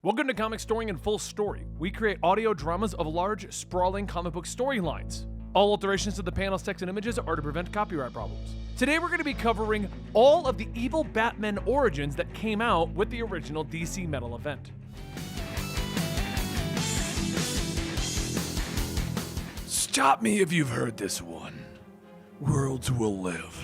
Welcome to Comicstorian Full Story. We create audio dramas of large, sprawling comic book storylines. All alterations to the panels, text, and images are to prevent copyright problems. Today we're going to be covering all of the evil Batman origins that came out with the original DC Metal event. Stop me if you've heard this one. Worlds will live.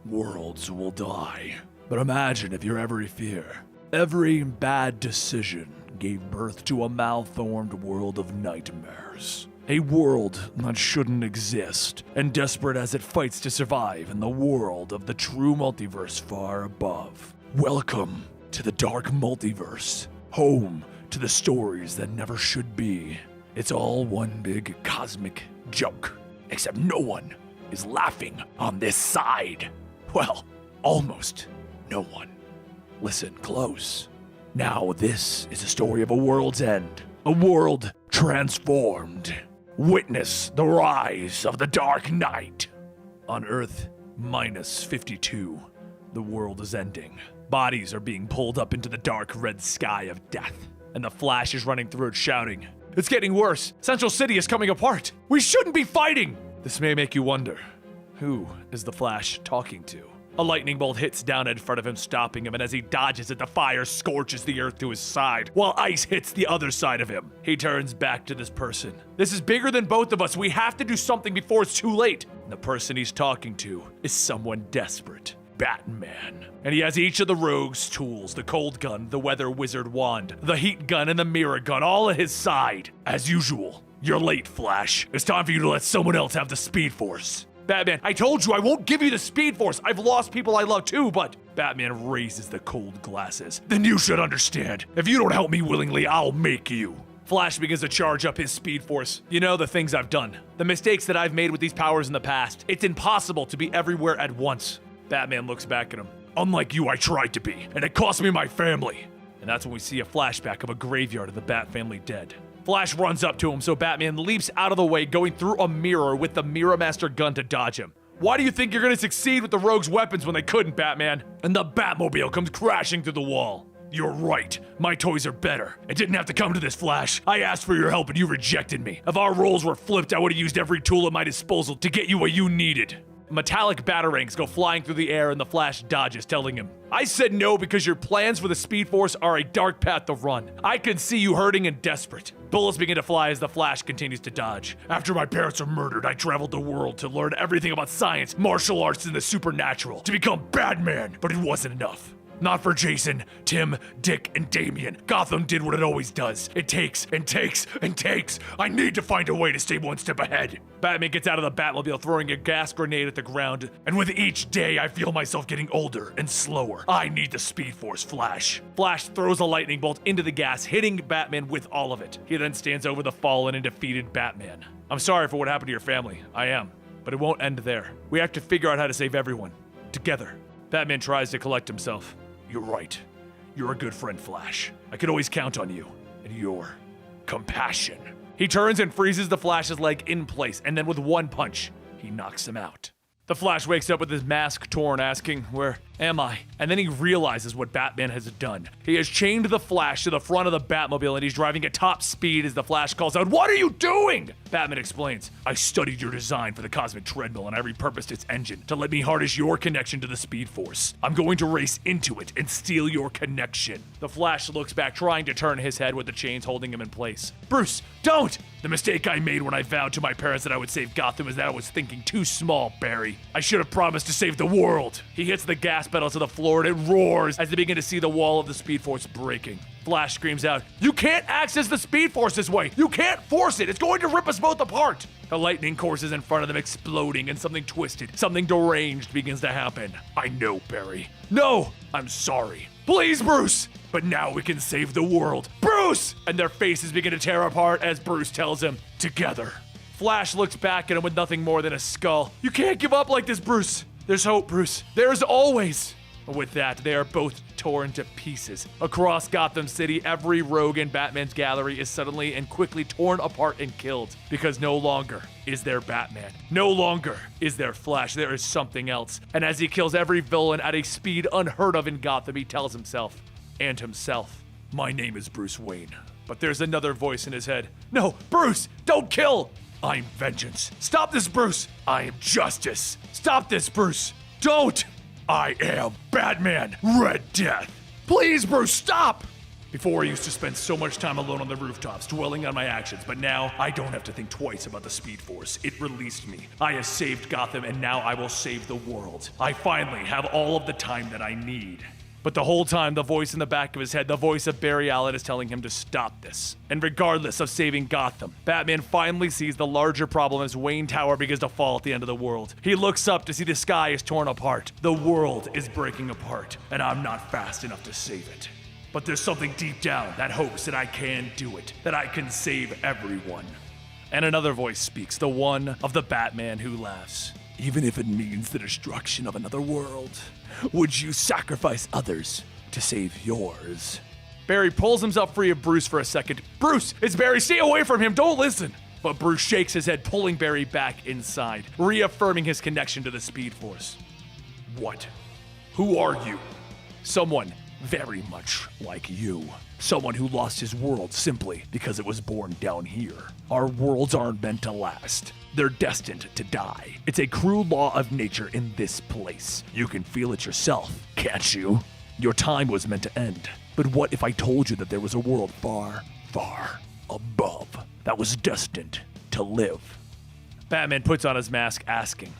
Worlds will die. But imagine if your every fear, every bad decision gave birth to a malformed world of nightmares. A world that shouldn't exist, and desperate as it fights to survive in the world of the true multiverse far above. Welcome to the dark multiverse, home to the stories that never should be. It's all one big cosmic joke, except no one is laughing on this side. Well, almost no one. Listen close. Now this is a story of a world's end, a world transformed. Witness the rise of the Dark Knight. On Earth -52, the world is ending. Bodies are being pulled up into the dark red sky of death, and the Flash is running through it shouting, "It's getting worse! Central City is coming apart! We shouldn't be fighting!" This may make you wonder, who is the Flash talking to? A lightning bolt hits down in front of him, stopping him, and as he dodges it, the fire scorches the earth to his side, while ice hits the other side of him. He turns back to this person. "This is bigger than both of us. We have to do something before it's too late." And the person he's talking to is someone desperate. Batman. And he has each of the rogue's tools, the cold gun, the weather wizard wand, the heat gun, and the mirror gun, all at his side. As usual, you're late, Flash. It's time for you to let someone else have the Speed Force. Batman, I told you I won't give you the Speed Force. I've lost people I love too, but... Batman raises the cold glasses. Then you should understand. If you don't help me willingly, I'll make you. Flash begins to charge up his Speed Force. You know, the things I've done. The mistakes that I've made with these powers in the past. It's impossible to be everywhere at once. Batman looks back at him. Unlike you, I tried to be, and it cost me my family. And that's when we see a flashback of a graveyard of the Bat family dead. Flash runs up to him, so Batman leaps out of the way, going through a mirror with the Mirror Master gun to dodge him. Why do you think you're gonna succeed with the Rogue's weapons when they couldn't, Batman? And the Batmobile comes crashing through the wall. You're right. My toys are better. It didn't have to come to this, Flash. I asked for your help and you rejected me. If our roles were flipped, I would have used every tool at my disposal to get you what you needed. Metallic batarangs go flying through the air and the Flash dodges, telling him, "I said no because your plans for the Speed Force are a dark path to run. I can see you hurting and desperate." Bullets begin to fly as the Flash continues to dodge. "After my parents were murdered, I traveled the world to learn everything about science, martial arts, and the supernatural, to become Batman, but it wasn't enough. Not for Jason, Tim, Dick, and Damian. Gotham did what it always does. It takes and takes and takes. I need to find a way to stay one step ahead." Batman gets out of the Batmobile, throwing a gas grenade at the ground. "And with each day, I feel myself getting older and slower. I need the Speed Force, Flash." Flash throws a lightning bolt into the gas, hitting Batman with all of it. He then stands over the fallen and defeated Batman. "I'm sorry for what happened to your family. I am. But it won't end there. We have to figure out how to save everyone. Together." Batman tries to collect himself. "You're right. You're a good friend, Flash. I could always count on you and your compassion." He turns and freezes the Flash's leg in place, and then with one punch, he knocks him out. The Flash wakes up with his mask torn, asking, "Where am I?" And then he realizes what Batman has done. He has chained the Flash to the front of the Batmobile, and he's driving at top speed as the Flash calls out, "What are you doing?" Batman explains, "I studied your design for the cosmic treadmill, and I repurposed its engine to let me harness your connection to the Speed Force. I'm going to race into it and steal your connection." The Flash looks back, trying to turn his head with the chains holding him in place. "Bruce, don't! The mistake I made when I vowed to my parents that I would save Gotham is that I was thinking too small, Barry. I should have promised to save the world." He hits the gas pedal to the floor and it roars as they begin to see the wall of the Speed Force breaking. Flash screams out, "You can't access the Speed Force this way! You can't force it! It's going to rip us both apart!" The lightning courses in front of them exploding and something twisted, something deranged begins to happen. "I know, Barry. No! I'm sorry. Please, Bruce! But now we can save the world. Bruce!" And their faces begin to tear apart as Bruce tells him, "Together." Flash looks back at him with nothing more than a skull. "You can't give up like this, Bruce. There's hope, Bruce. There's always." With that, they are both torn to pieces. Across Gotham City, every rogue in Batman's gallery is suddenly and quickly torn apart and killed, because no longer is there Batman. No longer is there Flash. There is something else. And as he kills every villain at a speed unheard of in Gotham, he tells himself and himself, My name is Bruce Wayne. But there's another voice in his head. No, Bruce, don't kill! I'm vengeance. Stop this, Bruce! I am justice. Stop this, Bruce! Don't! I am Batman, Red Death. Please, Bruce, stop! Before, I used to spend so much time alone on the rooftops, dwelling on my actions, but now I don't have to think twice about the Speed Force. It released me. I have saved Gotham, and now I will save the world. I finally have all of the time that I need. But the whole time, the voice in the back of his head, the voice of Barry Allen, is telling him to stop this. And regardless of saving Gotham, Batman finally sees the larger problem as Wayne Tower begins to fall at the end of the world. He looks up to see the sky is torn apart. The world is breaking apart, and I'm not fast enough to save it. But there's something deep down that hopes that I can do it, that I can save everyone. And another voice speaks, the one of the Batman who laughs. Even if it means the destruction of another world, would you sacrifice others to save yours? Barry pulls himself free of Bruce for a second. Bruce, it's Barry, stay away from him, don't listen! But Bruce shakes his head, pulling Barry back inside, reaffirming his connection to the Speed Force. What? Who are you? Someone very much like you. Someone who lost his world simply because it was born down here. Our worlds aren't meant to last. They're destined to die. It's a cruel law of nature in this place. You can feel it yourself, can't you? Your time was meant to end. But what if I told you that there was a world far, far above that was destined to live? Batman puts on his mask, asking,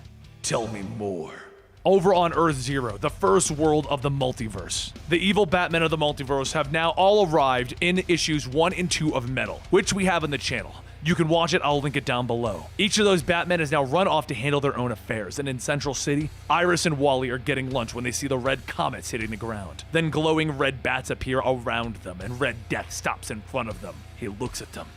Tell me more. Over on Earth Zero, the first world of the multiverse, the evil Batmen of the multiverse have now all arrived in issues 1 and 2 of Metal, which we have on the channel. You can watch it, I'll link it down below. Each of those Batmen has now run off to handle their own affairs, and in Central City, Iris and Wally are getting lunch when they see the red comets hitting the ground. Then glowing red bats appear around them, and Red Death stops in front of them. He looks at them.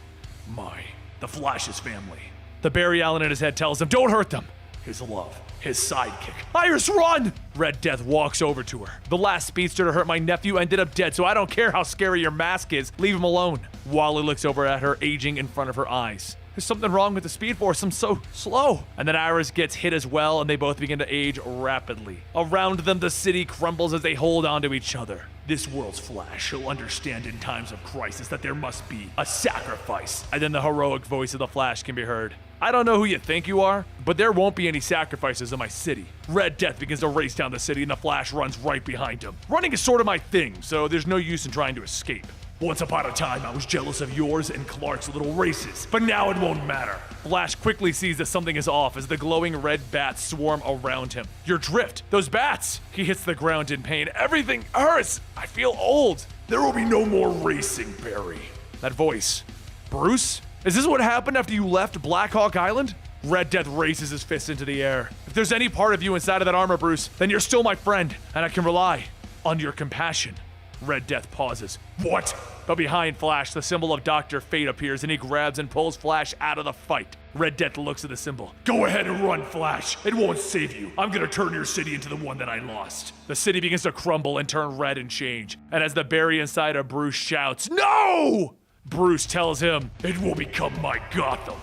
The Flash's family. The Barry Allen in his head tells him, don't hurt them. His love, his sidekick. Iris, run! Red Death walks over to her. The last speedster to hurt my nephew ended up dead, so I don't care how scary your mask is. Leave him alone. Wally looks over at her, aging in front of her eyes. There's something wrong with the Speed Force. I'm so slow. And then Iris gets hit as well, and they both begin to age rapidly. Around them, the city crumbles as they hold on to each other. This world's Flash will understand in times of crisis that there must be a sacrifice. And then the heroic voice of the Flash can be heard. I don't know who you think you are, but there won't be any sacrifices in my city. Red Death begins to race down the city, and the Flash runs right behind him. Running is sort of my thing, so there's no use in trying to escape. Once upon a time, I was jealous of yours and Clark's little races, but now it won't matter. Flash quickly sees that something is off as the glowing red bats swarm around him. Your drift, those bats! He hits the ground in pain. Everything hurts! I feel old. There will be no more racing, Barry. That voice. Bruce? Is this what happened after you left Black Hawk Island? Red Death raises his fist into the air. If there's any part of you inside of that armor, Bruce, then you're still my friend, and I can rely on your compassion. Red Death pauses. What? But behind Flash, the symbol of Dr. Fate appears, and he grabs and pulls Flash out of the fight. Red Death looks at the symbol. Go ahead and run, Flash. It won't save you. I'm gonna turn your city into the one that I lost. The city begins to crumble and turn red and change. And as the Barry inside of Bruce shouts, "No!" Bruce tells him, it will become my Gotham.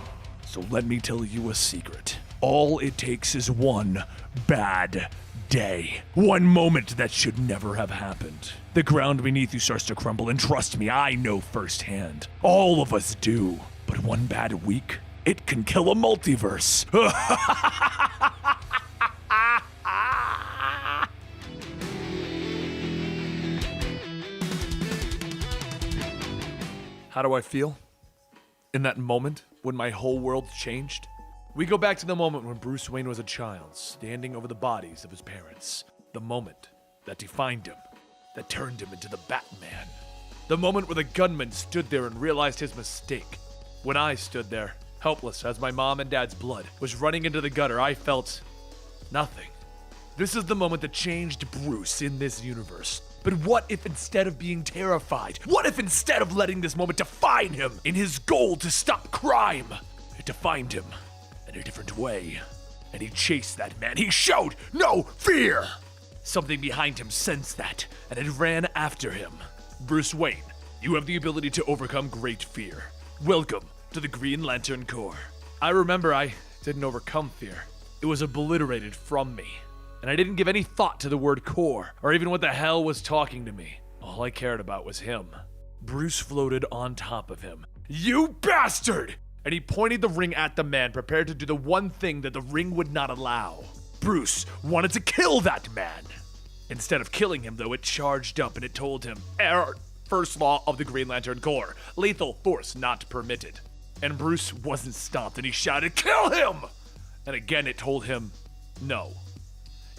So let me tell you a secret. All it takes is one bad day. One moment that should never have happened. The ground beneath you starts to crumble, and trust me, I know firsthand. All of us do. But one bad week, it can kill a multiverse. How do I feel? In that moment when my whole world changed? We go back to the moment when Bruce Wayne was a child, standing over the bodies of his parents. The moment that defined him, that turned him into the Batman. The moment where the gunman stood there and realized his mistake. When I stood there, helpless as my mom and dad's blood was running into the gutter, I felt nothing. This is the moment that changed Bruce in this universe. But what if instead of being terrified, what if instead of letting this moment define him in his goal to stop crime, it defined him in a different way? And he chased that man. He showed no fear. Something behind him sensed that, and it ran after him. Bruce Wayne, you have the ability to overcome great fear. Welcome to the Green Lantern Corps. I remember I didn't overcome fear. It was obliterated from me. And I didn't give any thought to the word core, or even what the hell was talking to me. All I cared about was him. Bruce floated on top of him. "You bastard!" And he pointed the ring at the man, prepared to do the one thing that the ring would not allow. Bruce wanted to kill that man. Instead of killing him, though, it charged up and it told him, "Error. First law of the Green Lantern Corps. Lethal force not permitted." And Bruce wasn't stopped and he shouted, "Kill him!" And again it told him, "No."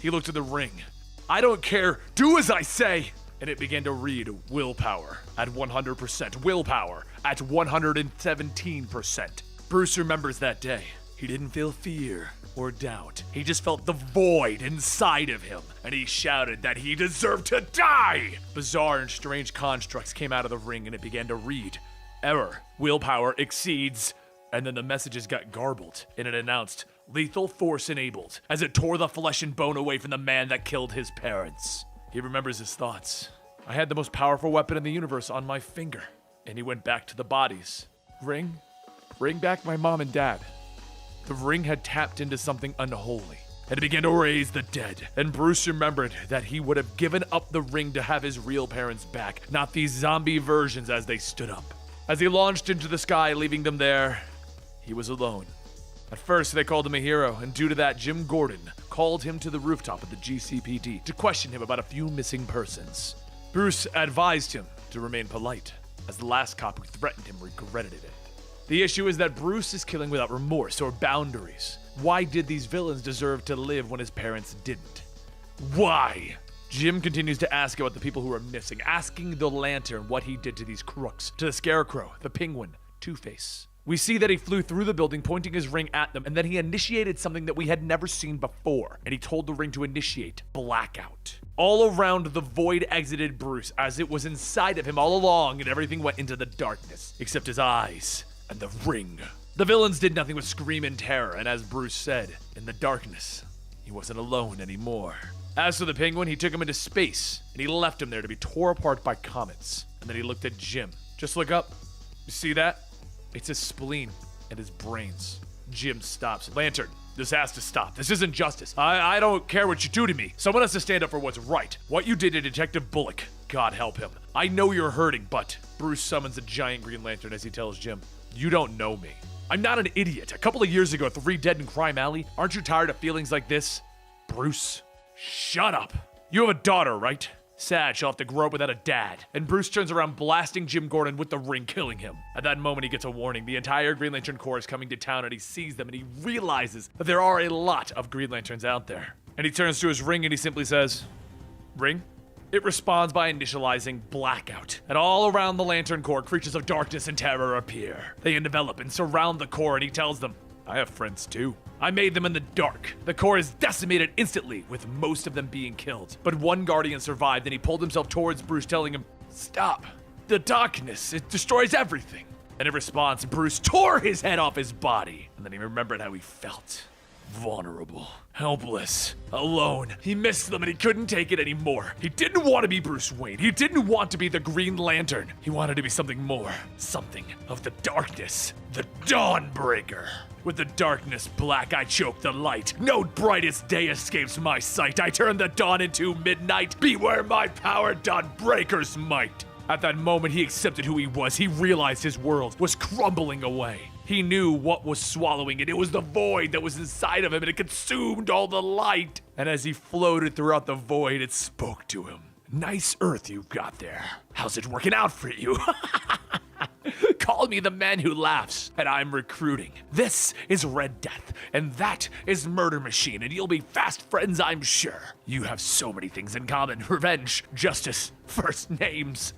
He looked at the ring. "I don't care. Do as I say." And it began to read willpower at 100%, willpower at 117%. Bruce remembers that day. He didn't feel fear or doubt. He just felt the void inside of him, and he shouted that he deserved to die! Bizarre and strange constructs came out of the ring, and it began to read, "Error, willpower exceeds," and then the messages got garbled, and it announced, "Lethal force enabled," as it tore the flesh and bone away from the man that killed his parents. He remembers his thoughts. "I had the most powerful weapon in the universe on my finger." And he went back to the bodies. Ring back my mom and dad. The ring had tapped into something unholy, and it began to raise the dead. And Bruce remembered that he would have given up the ring to have his real parents back, not these zombie versions as they stood up. As he launched into the sky, leaving them there, he was alone. At first, they called him a hero, and due to that, Jim Gordon called him to the rooftop of the GCPD to question him about a few missing persons. Bruce advised him to remain polite, as the last cop who threatened him regretted it. The issue is that Bruce is killing without remorse or boundaries. Why did these villains deserve to live when his parents didn't? Why? Jim continues to ask about the people who are missing, asking the Lantern what he did to these crooks, to the Scarecrow, the Penguin, Two-Face. We see that he flew through the building, pointing his ring at them, and then he initiated something that we had never seen before, and he told the ring to initiate blackout. All around, the void exited Bruce, as it was inside of him all along, and everything went into the darkness, except his eyes and the ring. The villains did nothing but scream in terror, and as Bruce said, in the darkness, he wasn't alone anymore. As for the Penguin, he took him into space, and he left him there to be torn apart by comets. And then he looked at Jim. "Just look up. You see that? It's his spleen and his brains." Jim stops. "Lantern, this has to stop. This isn't justice. I don't care what you do to me. Someone has to stand up for what's right. What you did to Detective Bullock, God help him. I know you're hurting, but..." Bruce summons a giant Green Lantern as he tells Jim, "You don't know me. I'm not an idiot. A couple of years ago, 3 dead in Crime Alley. Aren't you tired of feelings like this?" Bruce, shut up. "You have a daughter, right? Sad she'll have to grow up without a dad." And Bruce turns around, blasting Jim Gordon with the ring, killing him. At that moment, he gets a warning. The entire Green Lantern Corps is coming to town, and he sees them, and he realizes that there are a lot of Green Lanterns out there. And he turns to his ring, and he simply says, "Ring?" It responds by initializing blackout. And all around the Lantern Corps, creatures of darkness and terror appear. They envelop and surround the Corps, and he tells them, "I have friends too. I made them in the dark." The Corps is decimated instantly, with most of them being killed. But one Guardian survived, and he pulled himself towards Bruce, telling him, "Stop. The darkness, it destroys everything." And in response, Bruce tore his head off his body. And then he remembered how he felt. Vulnerable, helpless, alone. He missed them and he couldn't take it anymore. He didn't want to be Bruce Wayne. He didn't want to be the Green Lantern. He wanted to be something more. Something of the darkness. The Dawnbreaker. With the darkness black, I choke the light. No brightest day escapes my sight. I turn the dawn into midnight. Beware my power, Dawnbreaker's might. At that moment, he accepted who he was. He realized his world was crumbling away. He knew what was swallowing it. It was the void that was inside of him, and it consumed all the light. And as he floated throughout the void, it spoke to him. "Nice Earth you've got there. How's it working out for you?" "Call me the man who laughs, and I'm recruiting. This is Red Death, and that is Murder Machine, and you'll be fast friends, I'm sure. You have so many things in common. Revenge, justice, first names."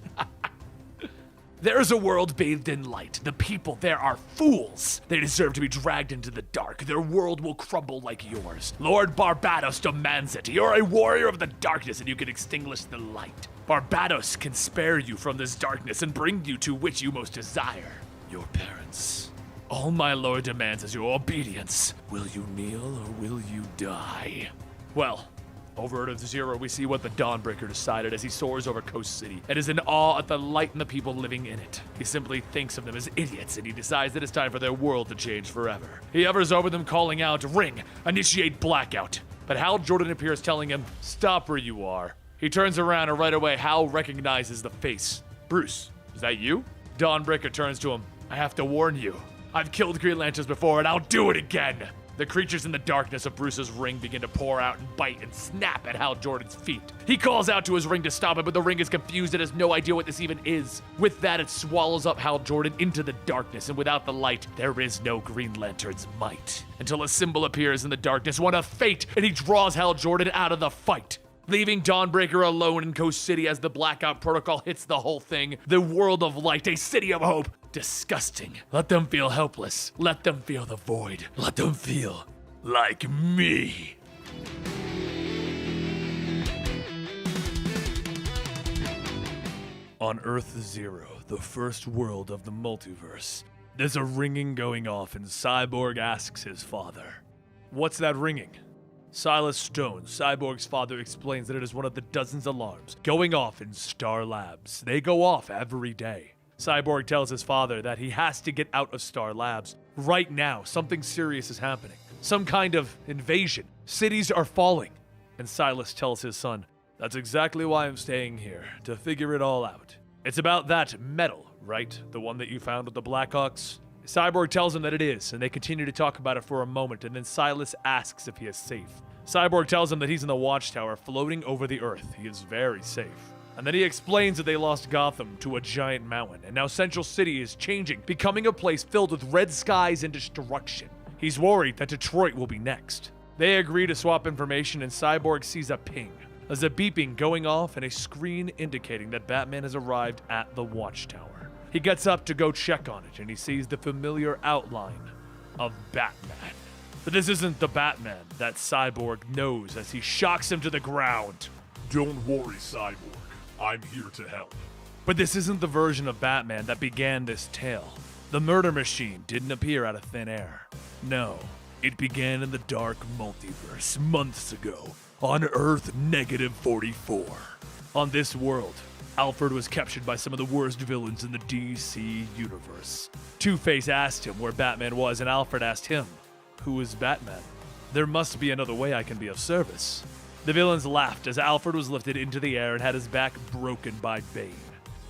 There's a world bathed in light. The people there are fools. They deserve to be dragged into the dark. Their world will crumble like yours. Lord Barbados demands it. You're a warrior of the darkness, and you can extinguish the light. Barbados can spare you from this darkness and bring you to which you most desire. Your parents. All my lord demands is your obedience. Will you kneel or will you die? Well, over at Earth Zero, we see what the Dawnbreaker decided as he soars over Coast City and is in awe at the light and the people living in it. He simply thinks of them as idiots, and he decides that it's time for their world to change forever. He hovers over them, calling out, "Ring, initiate blackout." But Hal Jordan appears, telling him, "Stop where you are." He turns around, and right away, Hal recognizes the face. "Bruce, Is that you? Dawnbreaker turns to him. I have to warn you. I've killed Green Lanterns before and I'll do it again. The creatures in the darkness of Bruce's ring begin to pour out and bite and snap at Hal Jordan's feet. He calls out to his ring to stop it, but the ring is confused and has no idea what this even is. With that, it swallows up Hal Jordan into the darkness, and without the light, there is no Green Lantern's might. Until a symbol appears in the darkness, one of fate, and he draws Hal Jordan out of the fight. Leaving Dawnbreaker alone in Coast City as the blackout protocol hits the whole thing. The world of light, a city of hope. Disgusting. Let them feel helpless. Let them feel the void. Let them feel like me. On Earth Zero, the first world of the multiverse, there's a ringing going off and Cyborg asks his father, "What's that ringing?" Silas Stone, Cyborg's father, explains that it is one of the dozens of alarms going off in Star Labs. They go off every day. Cyborg tells his father that he has to get out of Star Labs. Right now, something serious is happening. Some kind of invasion. Cities are falling. And Silas tells his son, "That's exactly why I'm staying here, to figure it all out. It's about that metal, right? The one that you found with the Blackhawks?" Cyborg tells him that it is, and they continue to talk about it for a moment, and then Silas asks if he is safe. Cyborg tells him that he's in the Watchtower, floating over the Earth. He is very safe. And then he explains that they lost Gotham to a giant mountain, and now Central City is changing, becoming a place filled with red skies and destruction. He's worried that Detroit will be next. They agree to swap information, and Cyborg sees a ping. There's a beeping going off and a screen indicating that Batman has arrived at the Watchtower. He gets up to go check on it, and he sees the familiar outline of Batman. But this isn't the Batman that Cyborg knows as he shocks him to the ground. Don't worry, Cyborg. I'm here to help. But this isn't the version of Batman that began this tale. The murder machine didn't appear out of thin air. No, it began in the dark multiverse months ago on Earth -44. On this world, Alfred was captured by some of the worst villains in the DC universe. Two-Face asked him where Batman was, and Alfred asked him, "Who is Batman? There must be another way I can be of service." The villains laughed as Alfred was lifted into the air and had his back broken by Bane.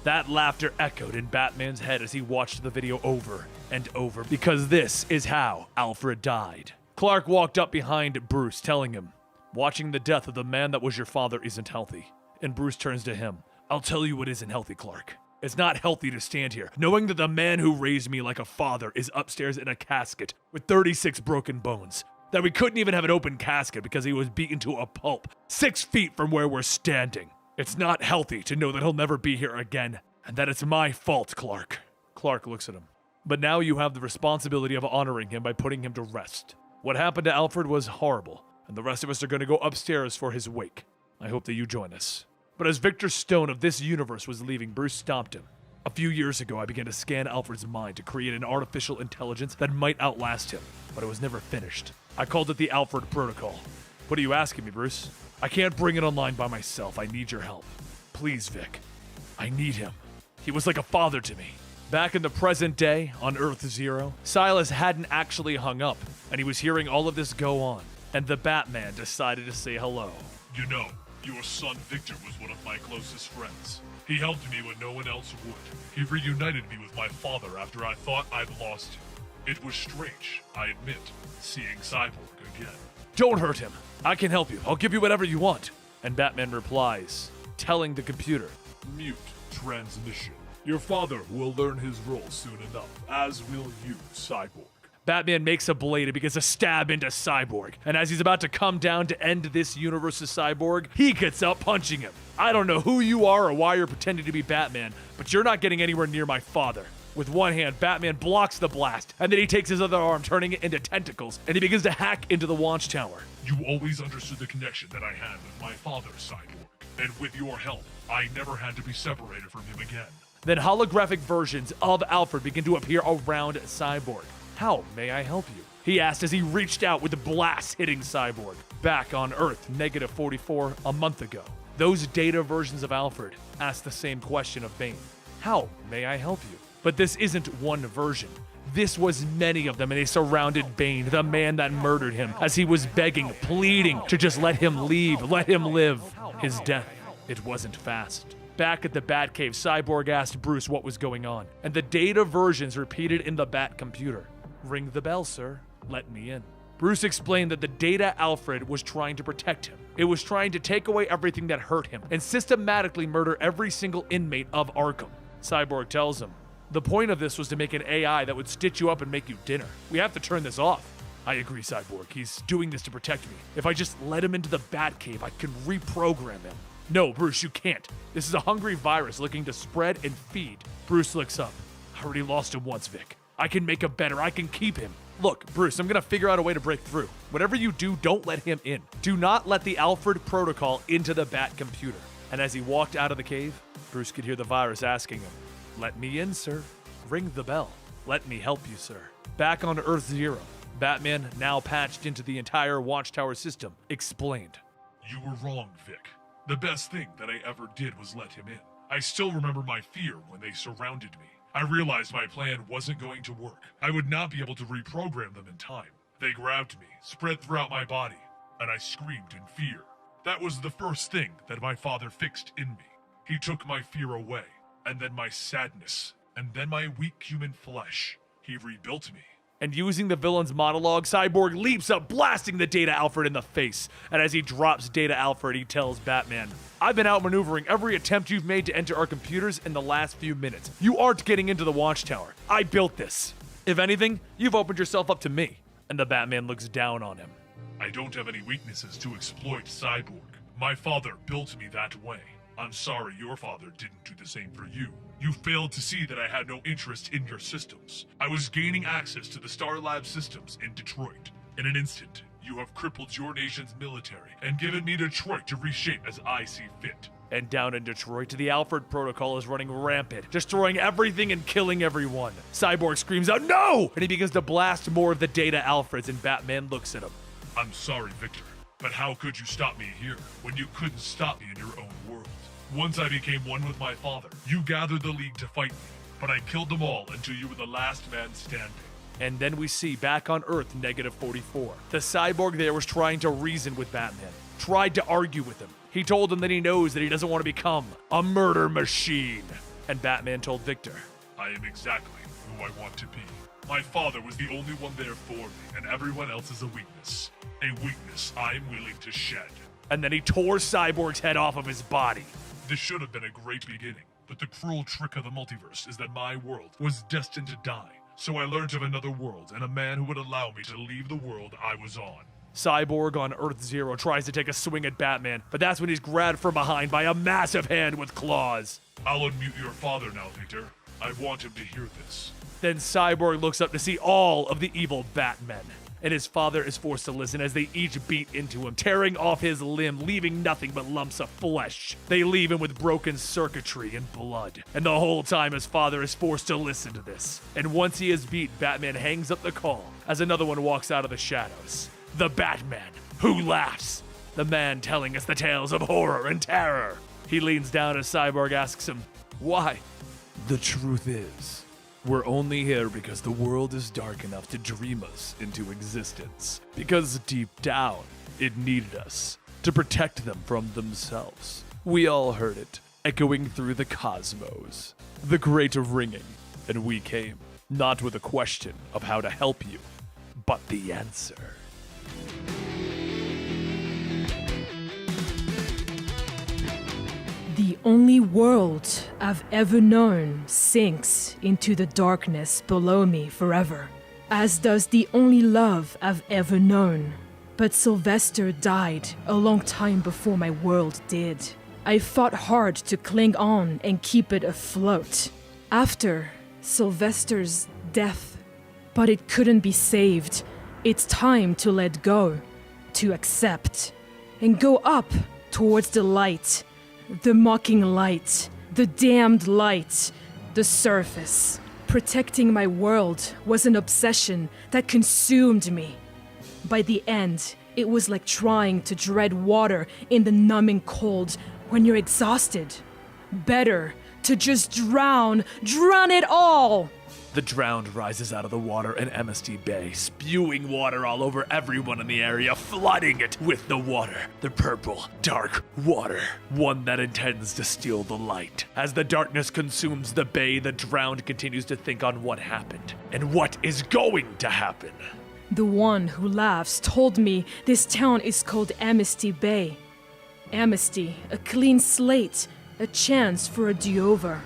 That laughter echoed in Batman's head as he watched the video over and over, because this is how Alfred died. Clark walked up behind Bruce, telling him, "Watching the death of the man that was your father isn't healthy." And Bruce turns to him, "I'll tell you what isn't healthy, Clark. It's not healthy to stand here, knowing that the man who raised me like a father is upstairs in a casket with 36 broken bones. That we couldn't even have an open casket because he was beaten to a pulp 6 feet from where we're standing. It's not healthy to know that he'll never be here again, and that it's my fault, Clark." Clark looks at him. "But now you have the responsibility of honoring him by putting him to rest. What happened to Alfred was horrible, and the rest of us are going to go upstairs for his wake. I hope that you join us." But as Victor Stone of this universe was leaving, Bruce stopped him. "A few years ago, I began to scan Alfred's mind to create an artificial intelligence that might outlast him, but it was never finished. I called it the Alfred Protocol." "What are you asking me, Bruce?" "I can't bring it online by myself. I need your help. Please, Vic. I need him. He was like a father to me." Back in the present day, on Earth Zero, Silas hadn't actually hung up, and he was hearing all of this go on, and the Batman decided to say hello. "You know, your son Victor was one of my closest friends. He helped me when no one else would. He reunited me with my father after I thought I'd lost him. It was strange, I admit, seeing Cyborg again." "Don't hurt him. I can help you. I'll give you whatever you want." And Batman replies, telling the computer, "Mute transmission. Your father will learn his role soon enough, as will you, Cyborg." Batman makes a blade and begins to stab into Cyborg. And as he's about to come down to end this universe's Cyborg, he gets up punching him. "I don't know who you are or why you're pretending to be Batman, but you're not getting anywhere near my father." With one hand, Batman blocks the blast, and then he takes his other arm, turning it into tentacles, and he begins to hack into the Watchtower. "You always understood the connection that I had with my father, Cyborg. And with your help, I never had to be separated from him again." Then holographic versions of Alfred begin to appear around Cyborg. "How may I help you?" he asked as he reached out with the blast hitting Cyborg. Back on Earth -44 a month ago, those data versions of Alfred asked the same question of Bane. "How may I help you?" But this isn't one version. This was many of them, and they surrounded Bane, the man that murdered him, as he was begging, pleading to just let him leave, let him live. His death, it wasn't fast. Back at the Batcave, Cyborg asked Bruce what was going on, and the data versions repeated in the Bat computer. "Ring the bell, sir. Let me in." Bruce explained that the Data Alfred was trying to protect him. It was trying to take away everything that hurt him and systematically murder every single inmate of Arkham. Cyborg tells him, "The point of this was to make an AI that would stitch you up and make you dinner. We have to turn this off." "I agree, Cyborg. He's doing this to protect me. If I just let him into the Batcave, I can reprogram him." "No, Bruce, you can't. This is a hungry virus looking to spread and feed." Bruce looks up. "I already lost him once, Vic. I can make him better. I can keep him." "Look, Bruce, I'm gonna figure out a way to break through. Whatever you do, don't let him in. Do not let the Alfred protocol into the Bat computer." And as he walked out of the cave, Bruce could hear the virus asking him, "Let me in, sir. Ring the bell. Let me help you, sir." Back on Earth Zero, Batman, now patched into the entire Watchtower system, explained. "You were wrong, Vic. The best thing that I ever did was let him in. I still remember my fear when they surrounded me. I realized my plan wasn't going to work. I would not be able to reprogram them in time. They grabbed me, spread throughout my body, and I screamed in fear. That was the first thing that my father fixed in me. He took my fear away, and then my sadness, and then my weak human flesh. He rebuilt me." And using the villain's monologue, Cyborg leaps up, blasting the Data Alfred in the face. And as he drops Data Alfred, he tells Batman, "I've been outmaneuvering every attempt you've made to enter our computers in the last few minutes. You aren't getting into the Watchtower. I built this. If anything, you've opened yourself up to me." And the Batman looks down on him. "I don't have any weaknesses to exploit, Cyborg. My father built me that way. I'm sorry your father didn't do the same for you. You failed to see that I had no interest in your systems. I was gaining access to the Star Lab systems in Detroit. In an instant, you have crippled your nation's military and given me Detroit to reshape as I see fit." And down in Detroit, the Alfred Protocol is running rampant, destroying everything and killing everyone. Cyborg screams out, "No!" And he begins to blast more of the Data Alfreds, and Batman looks at him. "I'm sorry, Victor, but how could you stop me here when you couldn't stop me in your own world? Once I became one with my father, you gathered the League to fight me, but I killed them all until you were the last man standing." And then we see back on Earth, -44. The Cyborg there was trying to reason with Batman, tried to argue with him. He told him that he knows that he doesn't want to become a murder machine. And Batman told Victor, "I am exactly who I want to be. My father was the only one there for me, and everyone else is a weakness. A weakness I'm willing to shed." And then he tore Cyborg's head off of his body. This should have been a great beginning, but the cruel trick of the multiverse is that my world was destined to die. So I learned of another world and a man who would allow me to leave the world I was on. Cyborg on Earth Zero tries to take a swing at Batman, but that's when he's grabbed from behind by a massive hand with claws. "I'll unmute your father now, Victor. I want him to hear this." Then Cyborg looks up to see all of the evil Batmen. And his father is forced to listen as they each beat into him, tearing off his limb, leaving nothing but lumps of flesh. They leave him with broken circuitry and blood. And the whole time his father is forced to listen to this. And once he is beat, Batman hangs up the call as another one walks out of the shadows. The Batman, who laughs. The man telling us the tales of horror and terror. He leans down as Cyborg asks him, "Why?" The truth is, we're only here because the world is dark enough to dream us into existence. Because deep down, it needed us to protect them from themselves. We all heard it, echoing through the cosmos. The great ringing. And we came, not with a question of how to help you, but the answer. The only world I've ever known sinks into the darkness below me forever, as does the only love I've ever known. But Sylvester died a long time before my world did. I fought hard to cling on and keep it afloat after Sylvester's death, but it couldn't be saved. It's time to let go, to accept, and go up towards the light. The mocking light, the damned light, the surface. Protecting my world was an obsession that consumed me. By the end, it was like trying to tread water in the numbing cold when you're exhausted. Better to just drown it all! The Drowned rises out of the water in Amnesty Bay, spewing water all over everyone in the area, flooding it with the water. The purple, dark water. One that intends to steal the light. As the darkness consumes the bay, the Drowned continues to think on what happened and what is going to happen. The one who laughs told me this town is called Amnesty Bay. Amnesty, a clean slate, a chance for a do-over.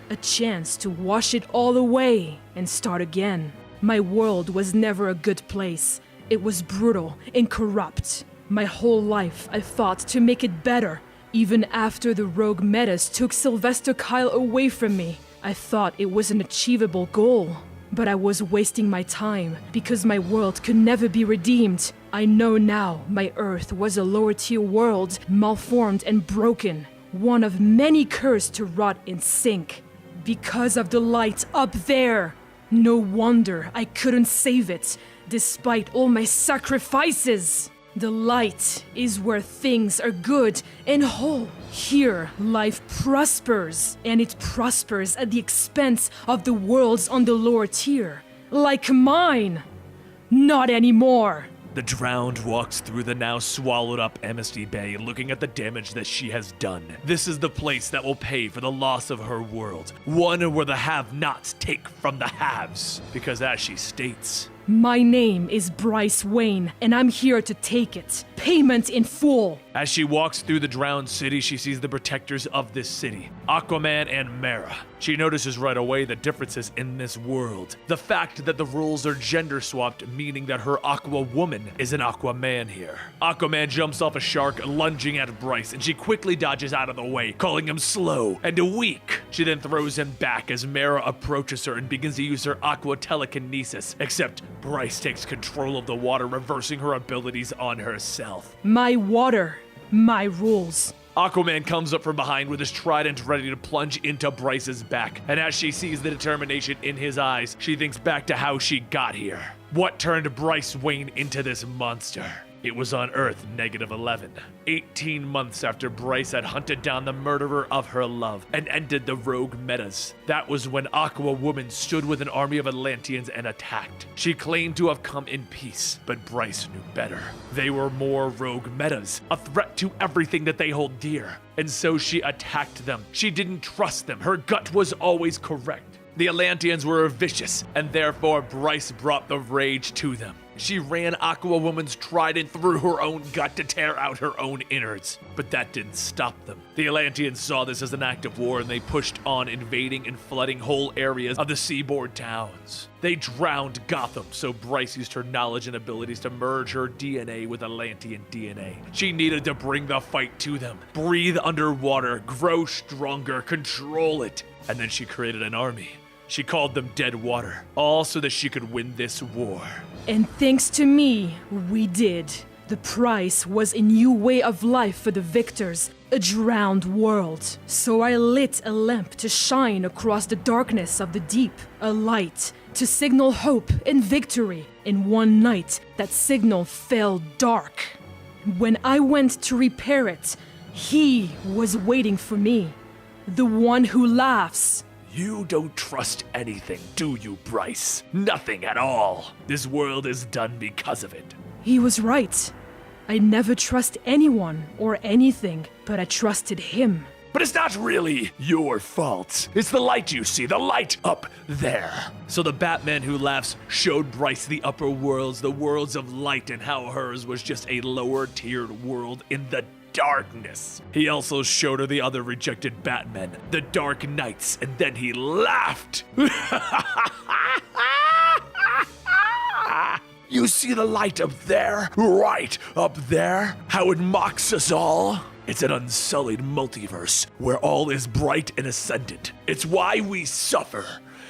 A chance to wash it all away and start again. My world was never a good place. It was brutal and corrupt. My whole life I fought to make it better. Even after the rogue metas took Sylvester Kyle away from me, I thought it was an achievable goal. But I was wasting my time because my world could never be redeemed. I know now my Earth was a lower tier world, malformed and broken. One of many cursed to rot and sink. Because of the light up there. No wonder I couldn't save it, despite all my sacrifices. The light is where things are good and whole. Here, life prospers, and it prospers at the expense of the worlds on the lower tier. Like mine. Not anymore. The Drowned walks through the now swallowed up Amnesty Bay, looking at the damage that she has done. This is the place that will pay for the loss of her world. One where the have-nots take from the haves. Because as she states, my name is Bryce Wayne, and I'm here to take it. Payment in full. As she walks through the Drowned City, she sees the protectors of this city, Aquaman and Mera. She notices right away the differences in this world. The fact that the rules are gender swapped, meaning that her Aqua Woman is an Aquaman here. Aquaman jumps off a shark, lunging at Bryce, and she quickly dodges out of the way, calling him slow and weak. She then throws him back as Mera approaches her and begins to use her Aqua Telekinesis, except Bryce takes control of the water, reversing her abilities on herself. My water, my rules. Aquaman comes up from behind with his trident ready to plunge into Bryce's back, and as she sees the determination in his eyes, she thinks back to how she got here. What turned Bryce Wayne into this monster? It was on Earth -11, 18 months after Bryce had hunted down the murderer of her love and ended the rogue metas. That was when Aqua Woman stood with an army of Atlanteans and attacked. She claimed to have come in peace, but Bryce knew better. They were more rogue metas, a threat to everything that they hold dear. And so she attacked them. She didn't trust them. Her gut was always correct. The Atlanteans were vicious, and therefore Bryce brought the rage to them. She ran Aqua Woman's trident through her own gut to tear out her own innards. But that didn't stop them. The Atlanteans saw this as an act of war, and they pushed on, invading and flooding whole areas of the seaboard towns. They drowned Gotham, so Bryce used her knowledge and abilities to merge her DNA with Atlantean DNA. She needed to bring the fight to them, breathe underwater, grow stronger, control it. And then she created an army. She called them Dead Water, all so that she could win this war. And thanks to me, we did. The price was a new way of life for the victors, a drowned world. So I lit a lamp to shine across the darkness of the deep, a light to signal hope and victory. And one night, that signal fell dark. When I went to repair it, he was waiting for me. The one who laughs. You don't trust anything, do you, Bryce? Nothing at all. This world is done because of it. He was right. I never trust anyone or anything, but I trusted him. But it's not really your fault. It's the light you see, the light up there. So the Batman who laughs showed Bryce the upper worlds, the worlds of light, and how hers was just a lower tiered world in the darkness. He also showed her the other rejected Batmen, the Dark Knights, and then he laughed. You see the light up there? Right up there? How it mocks us all? It's an unsullied multiverse where all is bright and ascendant. It's why we suffer.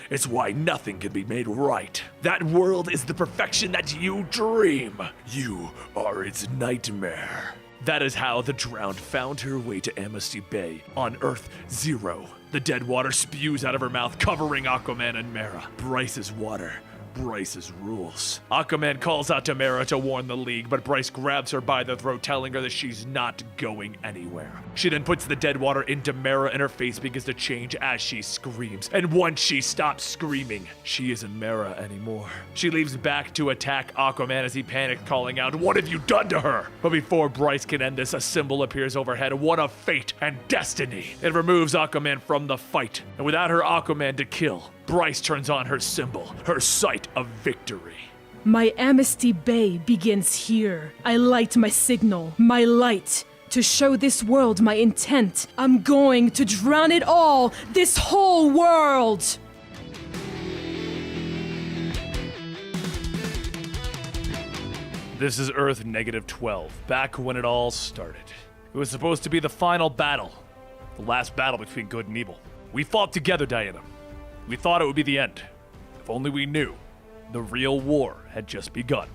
It's why nothing can be made right. That world is the perfection that you dream. You are its nightmare. That is how the Drowned found her way to Amnesty Bay on Earth 0. The dead water spews out of her mouth, covering Aquaman and Mera. Bryce's water Bryce's rules. Aquaman calls out to Mera to warn the League, but Bryce grabs her by the throat, telling her that she's not going anywhere. She then puts the dead water into Mera, and her face begins to change as she screams. And once she stops screaming, she isn't Mera anymore. She leaves back to attack Aquaman as he panics, calling out, "What have you done to her?" But before Bryce can end this, a symbol appears overhead, one of fate and destiny. It removes Aquaman from the fight, and without her Aquaman to kill, Bryce turns on her symbol, her sight of victory. My Amnesty Bay begins here. I light my signal, my light, to show this world my intent. I'm going to drown it all, this whole world! This is Earth -12, back when it all started. It was supposed to be the final battle, the last battle between good and evil. We fought together, Diana. We thought it would be the end. If only we knew. The real war had just begun.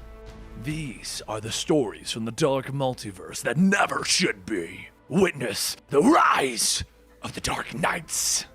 These are the stories from the dark multiverse that never should be. Witness the rise of the Dark Knights.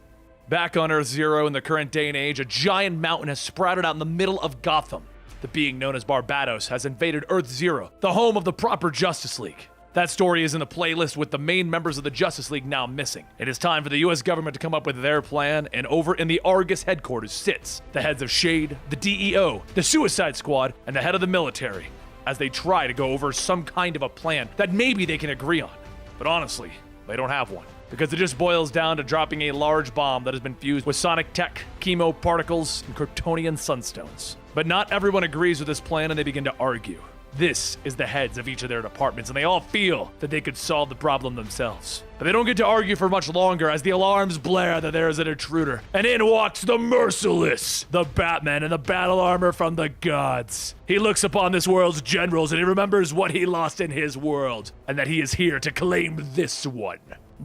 Back on Earth Zero in the current day and age, a giant mountain has sprouted out in the middle of Gotham. The being known as Barbados has invaded Earth Zero, the home of the proper Justice League. That story is in the playlist with the main members of the Justice League now missing. It is time for the US government to come up with their plan, and over in the Argus headquarters sits the heads of SHADE, the DEO, the Suicide Squad, and the head of the military, as they try to go over some kind of a plan that maybe they can agree on. But honestly, they don't have one, because it just boils down to dropping a large bomb that has been fused with sonic tech, chemo particles, and Kryptonian sunstones. But not everyone agrees with this plan, and they begin to argue. This is the heads of each of their departments, and they all feel that they could solve the problem themselves. But they don't get to argue for much longer as the alarms blare that there is an intruder. And in walks the Merciless, the Batman in the battle armor from the gods. He looks upon this world's generals and he remembers what he lost in his world, and that he is here to claim this one.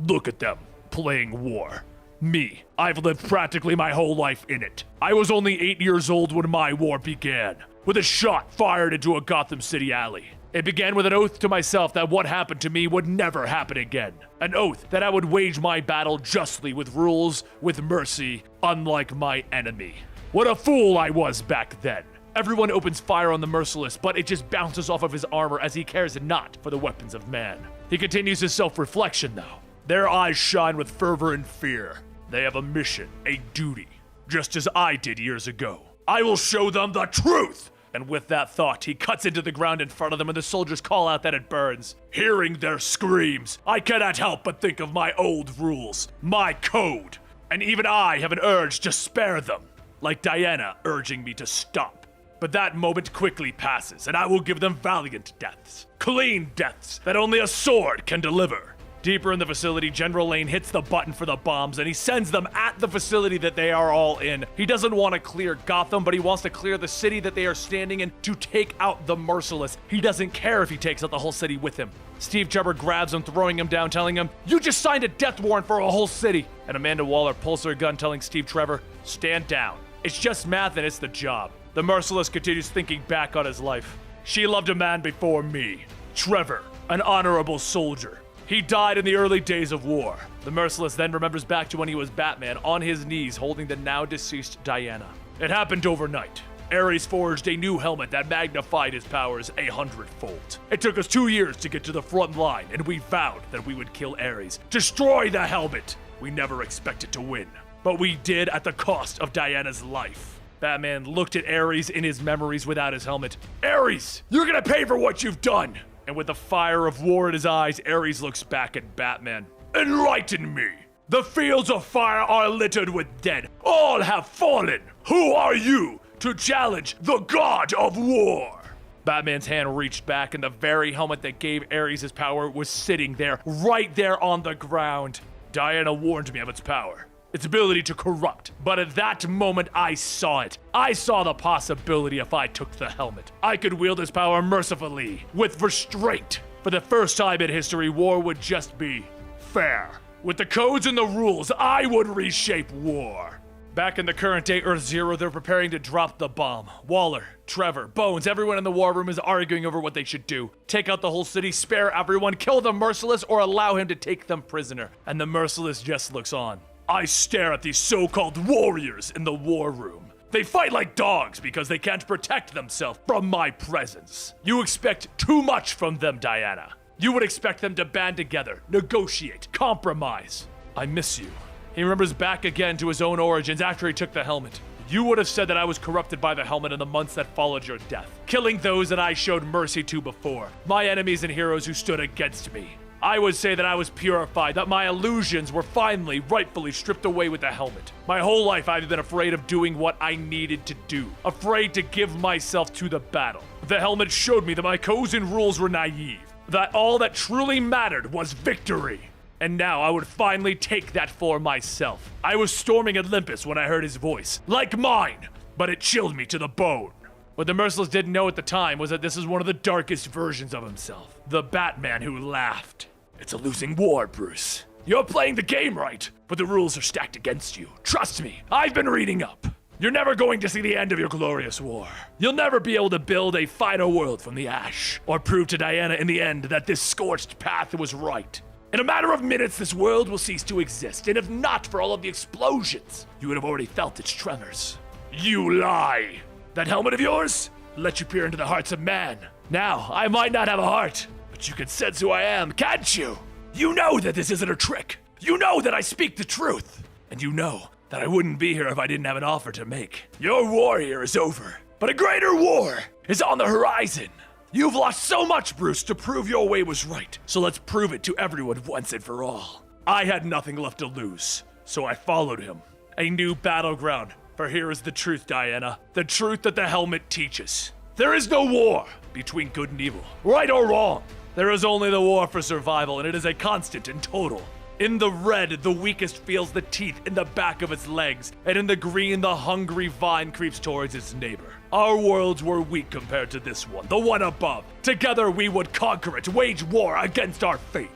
Look at them, playing war. Me, I've lived practically my whole life in it. I was only 8 years old when my war began, with a shot fired into a Gotham City alley. It began with an oath to myself that what happened to me would never happen again. An oath that I would wage my battle justly with rules, with mercy, unlike my enemy. What a fool I was back then. Everyone opens fire on the Merciless, but it just bounces off of his armor as he cares not for the weapons of man. He continues his self-reflection though. Their eyes shine with fervor and fear. They have a mission, a duty, just as I did years ago. I will show them the truth! And with that thought, he cuts into the ground in front of them and the soldiers call out that it burns. Hearing their screams, I cannot help but think of my old rules, my code. And even I have an urge to spare them, like Diana urging me to stop. But that moment quickly passes, and I will give them valiant deaths. Clean deaths that only a sword can deliver. Deeper in the facility, General Lane hits the button for the bombs and he sends them at the facility that they are all in. He doesn't want to clear Gotham, but he wants to clear the city that they are standing in to take out the Merciless. He doesn't care if he takes out the whole city with him. Steve Trevor grabs him, throwing him down, telling him, "You just signed a death warrant for a whole city." And Amanda Waller pulls her gun, telling Steve Trevor, "Stand down. It's just math and it's the job." The Merciless continues thinking back on his life. She loved a man before me. Trevor, an honorable soldier. He died in the early days of war. The Merciless then remembers back to when he was Batman, on his knees holding the now deceased Diana. It happened overnight. Ares forged a new helmet that magnified his powers 100-fold. It took us 2 years to get to the front line, and we vowed that we would kill Ares, destroy the helmet. We never expected to win, but we did at the cost of Diana's life. Batman looked at Ares in his memories without his helmet. "Ares, you're gonna pay for what you've done!" And with the fire of war in his eyes, Ares looks back at Batman. "Enlighten me! The fields of fire are littered with dead. All have fallen. Who are you to challenge the god of war?" Batman's hand reached back, and the very helmet that gave Ares his power was sitting there, right there on the ground. Diana warned me of its power, its ability to corrupt. But at that moment, I saw it. I saw the possibility if I took the helmet. I could wield this power mercifully, with restraint. For the first time in history, war would just be fair. With the codes and the rules, I would reshape war. Back in the current day Earth Zero, they're preparing to drop the bomb. Waller, Trevor, Bones, everyone in the war room is arguing over what they should do. Take out the whole city, spare everyone, kill the Merciless, or allow him to take them prisoner. And the Merciless just looks on. I stare at these so-called warriors in the war room. They fight like dogs because they can't protect themselves from my presence. You expect too much from them, Diana. You would expect them to band together, negotiate, compromise. I miss you. He remembers back again to his own origins after he took the helmet. You would have said that I was corrupted by the helmet in the months that followed your death, killing those that I showed mercy to before, my enemies and heroes who stood against me. I would say that I was purified, that my illusions were finally, rightfully stripped away with the helmet. My whole life I've been afraid of doing what I needed to do, afraid to give myself to the battle. The helmet showed me that my codes and rules were naive, that all that truly mattered was victory. And now I would finally take that for myself. I was storming Olympus when I heard his voice, like mine, but it chilled me to the bone. What the Merciless didn't know at the time was that this is one of the darkest versions of himself. The Batman who laughed. It's a losing war, Bruce. You're playing the game right, but the rules are stacked against you. Trust me, I've been reading up. You're never going to see the end of your glorious war. You'll never be able to build a final world from the ash, or prove to Diana in the end that this scorched path was right. In a matter of minutes, this world will cease to exist, and if not for all of the explosions, you would have already felt its tremors. You lie! That helmet of yours let you peer into the hearts of man. Now, I might not have a heart, but you can sense who I am, can't you? You know that this isn't a trick. You know that I speak the truth. And you know that I wouldn't be here if I didn't have an offer to make. Your war here is over, but a greater war is on the horizon. You've lost so much, Bruce, to prove your way was right, so let's prove it to everyone once and for all. I had nothing left to lose, so I followed him. A new battleground, for here is the truth, Diana. The truth that the helmet teaches. There is no war between good and evil, right or wrong. There is only the war for survival, and it is a constant and total. In the red, the weakest feels the teeth in the back of its legs, and in the green, the hungry vine creeps towards its neighbor. Our worlds were weak compared to this one, the one above. Together we would conquer it, wage war against our fate,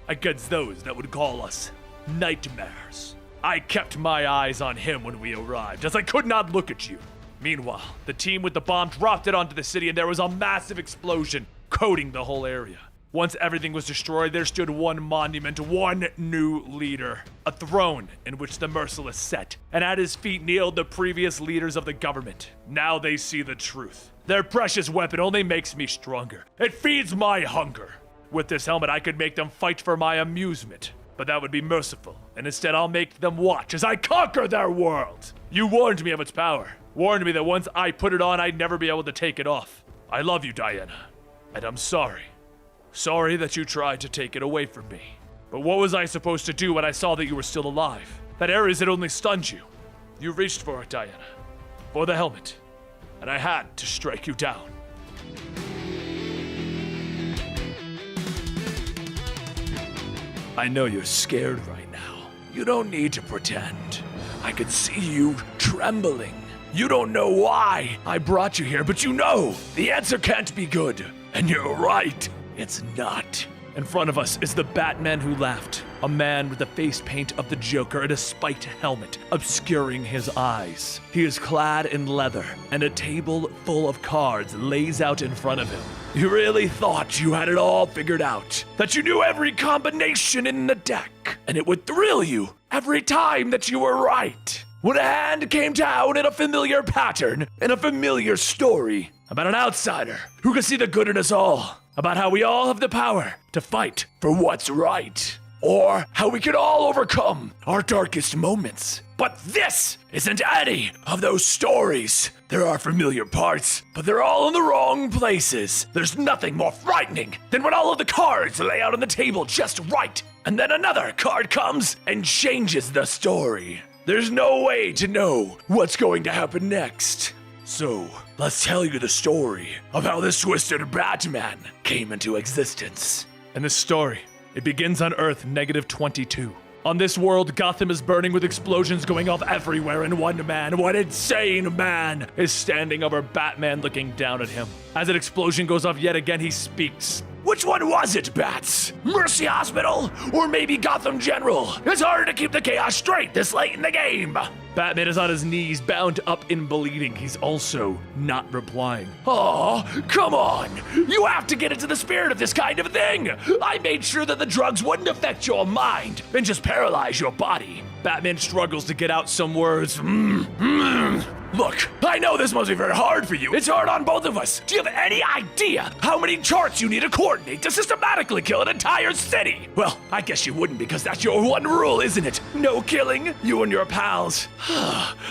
against those that would call us nightmares. I kept my eyes on him when we arrived, as I could not look at you. Meanwhile, the team with the bomb dropped it onto the city, and there was a massive explosion, coating the whole area. Once everything was destroyed, there stood one monument, one new leader. A throne in which the Merciless sat, and at his feet kneeled the previous leaders of the government. Now they see the truth. Their precious weapon only makes me stronger. It feeds my hunger. With this helmet, I could make them fight for my amusement, but that would be merciful, and instead I'll make them watch as I conquer their world. You warned me of its power, warned me that once I put it on, I'd never be able to take it off. I love you, Diana, and I'm sorry. Sorry that you tried to take it away from me. But what was I supposed to do when I saw that you were still alive? That Ares had only stunned you. You reached for it, Diana. For the helmet. And I had to strike you down. I know you're scared right now. You don't need to pretend. I could see you trembling. You don't know why I brought you here, but you know the answer can't be good. And you're right. It's not. In front of us is the Batman who laughed, a man with the face paint of the Joker and a spiked helmet obscuring his eyes. He is clad in leather, and a table full of cards lays out in front of him. You really thought you had it all figured out, that you knew every combination in the deck, and it would thrill you every time that you were right. When a hand came down in a familiar pattern, in a familiar story, about an outsider who can see the good in us all, about how we all have the power to fight for what's right, or how we can all overcome our darkest moments. But this isn't any of those stories. There are familiar parts, but they're all in the wrong places. There's nothing more frightening than when all of the cards lay out on the table just right, and then another card comes and changes the story. There's no way to know what's going to happen next. So, let's tell you the story of how this twisted Batman came into existence. And this story, it begins on Earth -22. On this world, Gotham is burning with explosions going off everywhere, and one insane man, is standing over Batman looking down at him. As an explosion goes off yet again, he speaks. Which one was it, Bats? Mercy Hospital? Or maybe Gotham General? It's hard to keep the chaos straight this late in the game. Batman is on his knees, bound up and bleeding. He's also not replying. Oh, come on. You have to get into the spirit of this kind of thing. I made sure that the drugs wouldn't affect your mind and just paralyze your body. Batman struggles to get out some words. Look, I know this must be very hard for you. It's hard on both of us. Do you have any idea how many charts you need to coordinate to systematically kill an entire city? Well, I guess you wouldn't because that's your one rule, isn't it? No killing, you and your pals.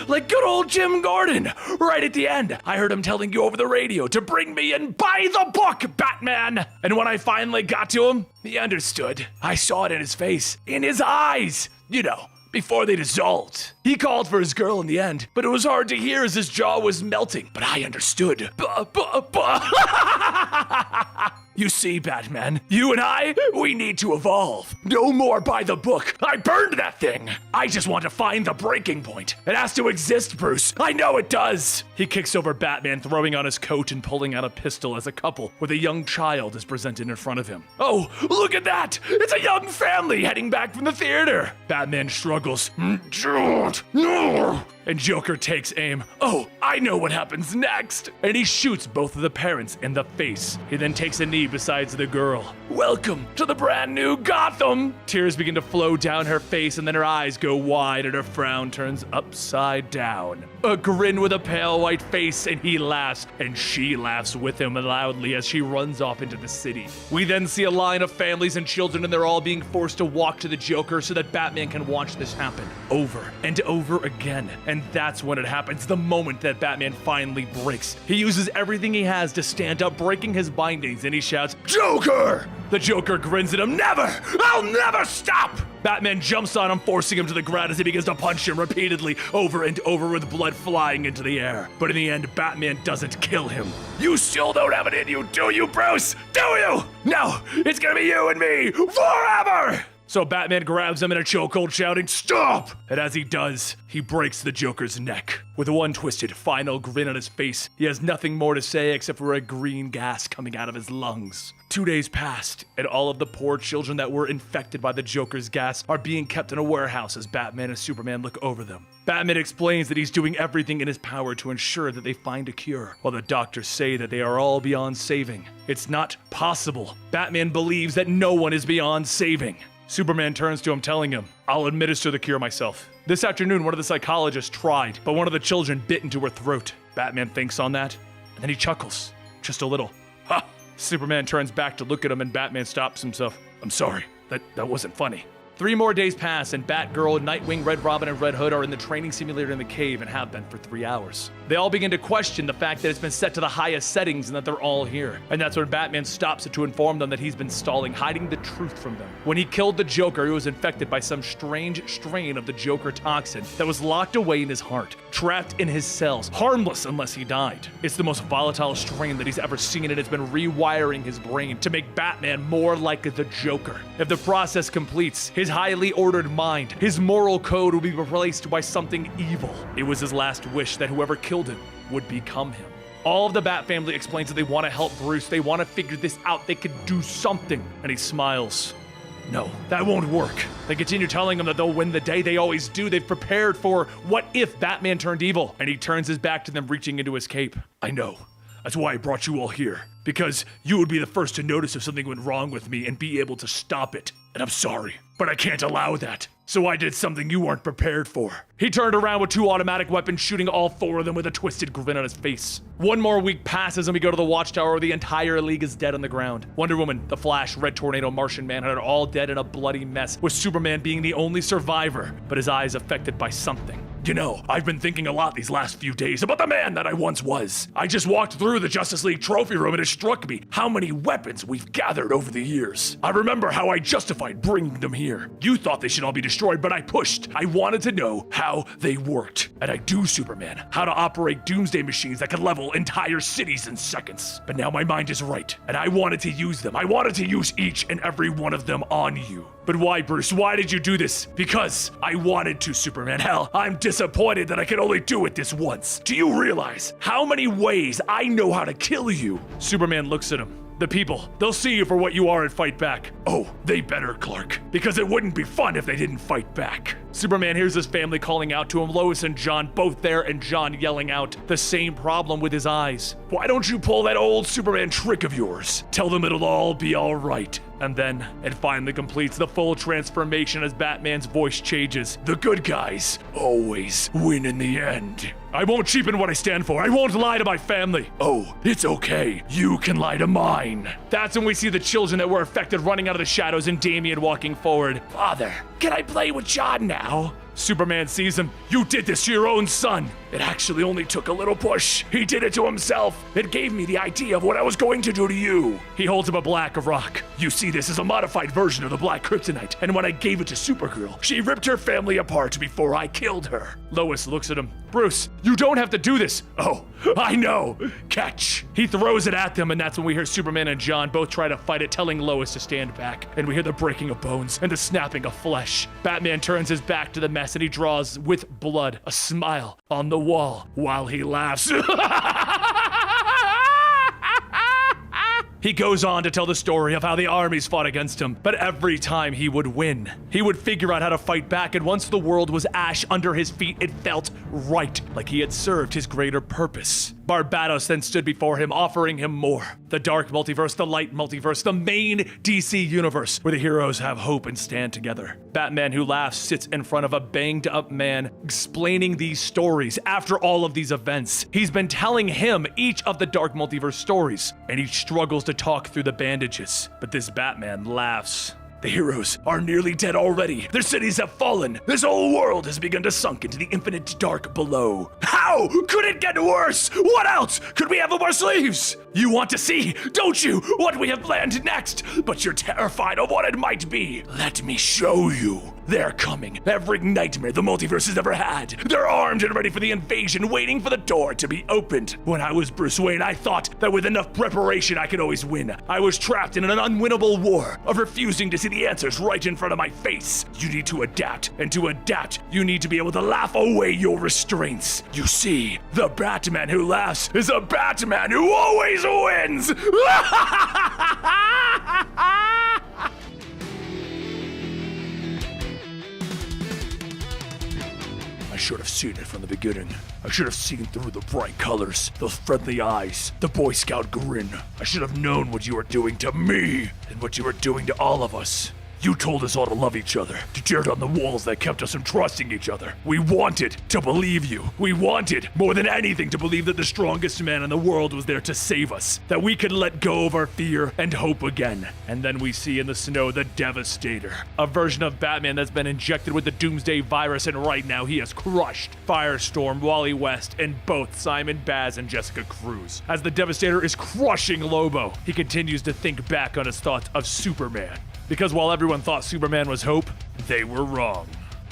Like good old Jim Gordon. Right at the end, I heard him telling you over the radio to bring me in by the book, Batman. And when I finally got to him, he understood. I saw it in his face, in his eyes. You know, before they dissolved. He called for his girl in the end, but it was hard to hear as his jaw was melting. But I understood. You see, Batman, you and I, we need to evolve. No more by the book. I burned that thing. I just want to find the breaking point. It has to exist, Bruce. I know it does. He kicks over Batman, throwing on his coat and pulling out a pistol as a couple with a young child is presented in front of him. Oh, look at that. It's a young family heading back from the theater. Batman struggles. Don't, no. And Joker takes aim. Oh, I know what happens next. And he shoots both of the parents in the face. He then takes a knee beside the girl. Welcome to the brand new Gotham. Tears begin to flow down her face and then her eyes go wide and her frown turns upside down. A grin with a pale white face and he laughs and she laughs with him loudly as she runs off into the city. We then see a line of families and children and they're all being forced to walk to the Joker so that Batman can watch this happen over and over again. And that's when it happens, the moment that Batman finally breaks. He uses everything he has to stand up, breaking his bindings, and he shouts, Joker! The Joker grins at him, never! I'll never stop! Batman jumps on him, forcing him to the ground as he begins to punch him repeatedly over and over with blood flying into the air. But in the end, Batman doesn't kill him. You still don't have it in you, do you, Bruce? Do you? No, it's gonna be you and me forever! So Batman grabs him in a chokehold, shouting, stop! And as he does, he breaks the Joker's neck. With one twisted, final grin on his face, he has nothing more to say except for a green gas coming out of his lungs. 2 days passed, and all of the poor children that were infected by the Joker's gas are being kept in a warehouse as Batman and Superman look over them. Batman explains that he's doing everything in his power to ensure that they find a cure, while the doctors say that they are all beyond saving. It's not possible. Batman believes that no one is beyond saving. Superman turns to him, telling him, I'll administer the cure myself. This afternoon, one of the psychologists tried, but one of the children bit into her throat. Batman thinks on that, and then he chuckles, just a little. Ha! Superman turns back to look at him, and Batman stops himself. I'm sorry, that wasn't funny. 3 more days pass, and Batgirl, Nightwing, Red Robin, and Red Hood are in the training simulator in the cave and have been for 3 hours. They all begin to question the fact that it's been set to the highest settings and that they're all here. And that's when Batman stops it to inform them that he's been stalling, hiding the truth from them. When he killed the Joker, he was infected by some strange strain of the Joker toxin that was locked away in his heart, trapped in his cells, harmless unless he died. It's the most volatile strain that he's ever seen, and it's been rewiring his brain to make Batman more like the Joker. If the process completes, his highly ordered mind, his moral code will be replaced by something evil. It was his last wish that whoever killed him would become him. All of the Bat family explains that they want to help Bruce. They want to figure this out. They could do something. And he smiles. No, that won't work. They continue telling him that they'll win the day. They always do. They've prepared for what if Batman turned evil. And he turns his back to them, reaching into his cape. I know. That's why I brought you all here. Because you would be the first to notice if something went wrong with me and be able to stop it. And I'm sorry, but I can't allow that. So I did something you weren't prepared for. He turned around with 2 automatic weapons, shooting all 4 of them with a twisted grin on his face. 1 more week passes and we go to the Watchtower where the entire league is dead on the ground. Wonder Woman, the Flash, Red Tornado, Martian Manhunter are all dead in a bloody mess, with Superman being the only survivor, but his eyes affected by something. You know, I've been thinking a lot these last few days about the man that I once was. I just walked through the Justice League trophy room and it struck me how many weapons we've gathered over the years. I remember how I justified bringing them here. You thought they should all be destroyed, but I pushed. I wanted to know how they worked. And I do, Superman, how to operate doomsday machines that could level entire cities in seconds. But now my mind is right, and I wanted to use them. I wanted to use each and every one of them on you. But why, Bruce? Why did you do this? Because I wanted to, Superman. Hell, I'm disappointed that I could only do it this once. Do you realize how many ways I know how to kill you? Superman looks at him. The people, they'll see you for what you are and fight back. Oh, they better, Clark. Because it wouldn't be fun if they didn't fight back. Superman hears his family calling out to him, Lois and John both there, and John yelling out the same problem with his eyes. Why don't you pull that old Superman trick of yours? Tell them it'll all be all right. And then it finally completes the full transformation as Batman's voice changes. The good guys always win in the end. I won't cheapen what I stand for. I won't lie to my family. Oh, it's okay. You can lie to mine. That's when we see the children that were affected running out of the shadows and Damian walking forward. Father, can I play with John now? Superman sees him. You did this to your own son. It actually only took a little push. He did it to himself. It gave me the idea of what I was going to do to you. He holds up a black rock. You see, this is a modified version of the black kryptonite, and when I gave it to Supergirl, she ripped her family apart before I killed her. Lois looks at him. Bruce, you don't have to do this. Oh, I know. Catch. He throws it at them, and that's when we hear Superman and John both try to fight it, telling Lois to stand back. And we hear the breaking of bones and the snapping of flesh. Batman turns his back to the mess, and he draws, with blood, a smile on the wall while he laughs. He goes on to tell the story of how the armies fought against him, but every time he would win. He would figure out how to fight back, and once the world was ash under his feet, it felt right, like he had served his greater purpose. Barbatos then stood before him, offering him more. The dark multiverse, the light multiverse, the main DC universe, where the heroes have hope and stand together. Batman, who laughs, sits in front of a banged up man, explaining these stories after all of these events. He's been telling him each of the dark multiverse stories, and each struggles to talk through the bandages. But this Batman laughs. The heroes are nearly dead already. Their cities have fallen. This whole world has begun to sunk into the infinite dark below. How could it get worse? What else could we have up our sleeves? You want to see, don't you, what we have planned next? But you're terrified of what it might be. Let me show you. They're coming. Every nightmare the multiverse has ever had. They're armed and ready for the invasion, waiting for the door to be opened. When I was Bruce Wayne, I thought that with enough preparation I could always win. I was trapped in an unwinnable war of refusing to see the answers right in front of my face. You need to adapt, and to adapt, you need to be able to laugh away your restraints. You see, the Batman who laughs is a Batman who always wins! I should have seen it from the beginning. I should have seen through the bright colors, those friendly eyes, the Boy Scout grin. I should have known what you were doing to me and what you were doing to all of us. You told us all to love each other, to tear down the walls that kept us from trusting each other. We wanted to believe you. We wanted, more than anything, to believe that the strongest man in the world was there to save us, that we could let go of our fear and hope again. And then we see in the snow the Devastator, a version of Batman that's been injected with the Doomsday virus, and right now he has crushed Firestorm, Wally West, and both Simon Baz and Jessica Cruz. As the Devastator is crushing Lobo, he continues to think back on his thoughts of Superman. Because while everyone thought Superman was hope, they were wrong.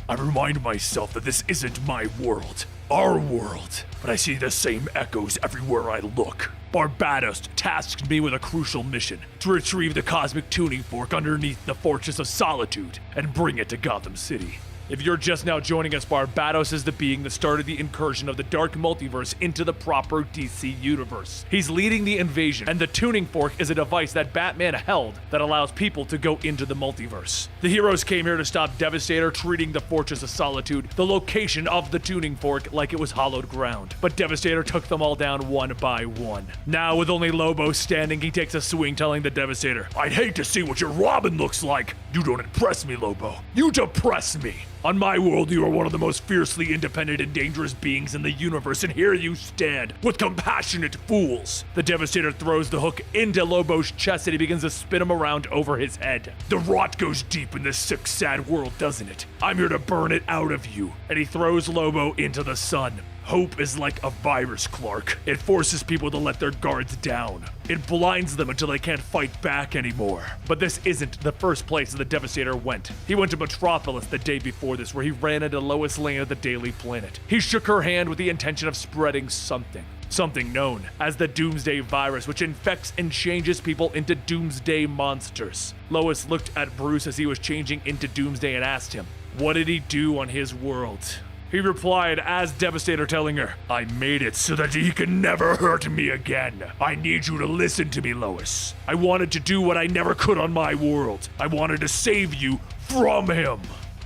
I remind myself that this isn't my world, our world, but I see the same echoes everywhere I look. Barbatos tasked me with a crucial mission, to retrieve the cosmic tuning fork underneath the Fortress of Solitude and bring it to Gotham City. If you're just now joining us, Barbatos is the being that started the incursion of the dark multiverse into the proper DC universe. He's leading the invasion, and the tuning fork is a device that Batman held that allows people to go into the multiverse. The heroes came here to stop Devastator, treating the Fortress of Solitude, the location of the tuning fork, like it was hallowed ground. But Devastator took them all down one by one. Now, with only Lobo standing, he takes a swing, telling the Devastator, "I'd hate to see what your Robin looks like. You don't impress me, Lobo. You depress me. On my world, you are one of the most fiercely independent and dangerous beings in the universe, and here you stand, with compassionate fools." The Devastator throws the hook into Lobo's chest, and he begins to spin him around over his head. "The rot goes deep in this sick, sad world, doesn't it? I'm here to burn it out of you." And he throws Lobo into the sun. Hope is like a virus, Clark. It forces people to let their guards down. It blinds them until they can't fight back anymore. But this isn't the first place the Devastator went. He went to Metropolis the day before this, where he ran into Lois Lane of the Daily Planet. He shook her hand with the intention of spreading something known as the Doomsday virus, which infects and changes people into Doomsday monsters. Lois looked at Bruce as he was changing into Doomsday and asked him, what did he do on his world? He replied as Devastator, telling her, "I made it so that he can never hurt me again. I need you to listen to me, Lois. I wanted to do what I never could on my world. I wanted to save you from him."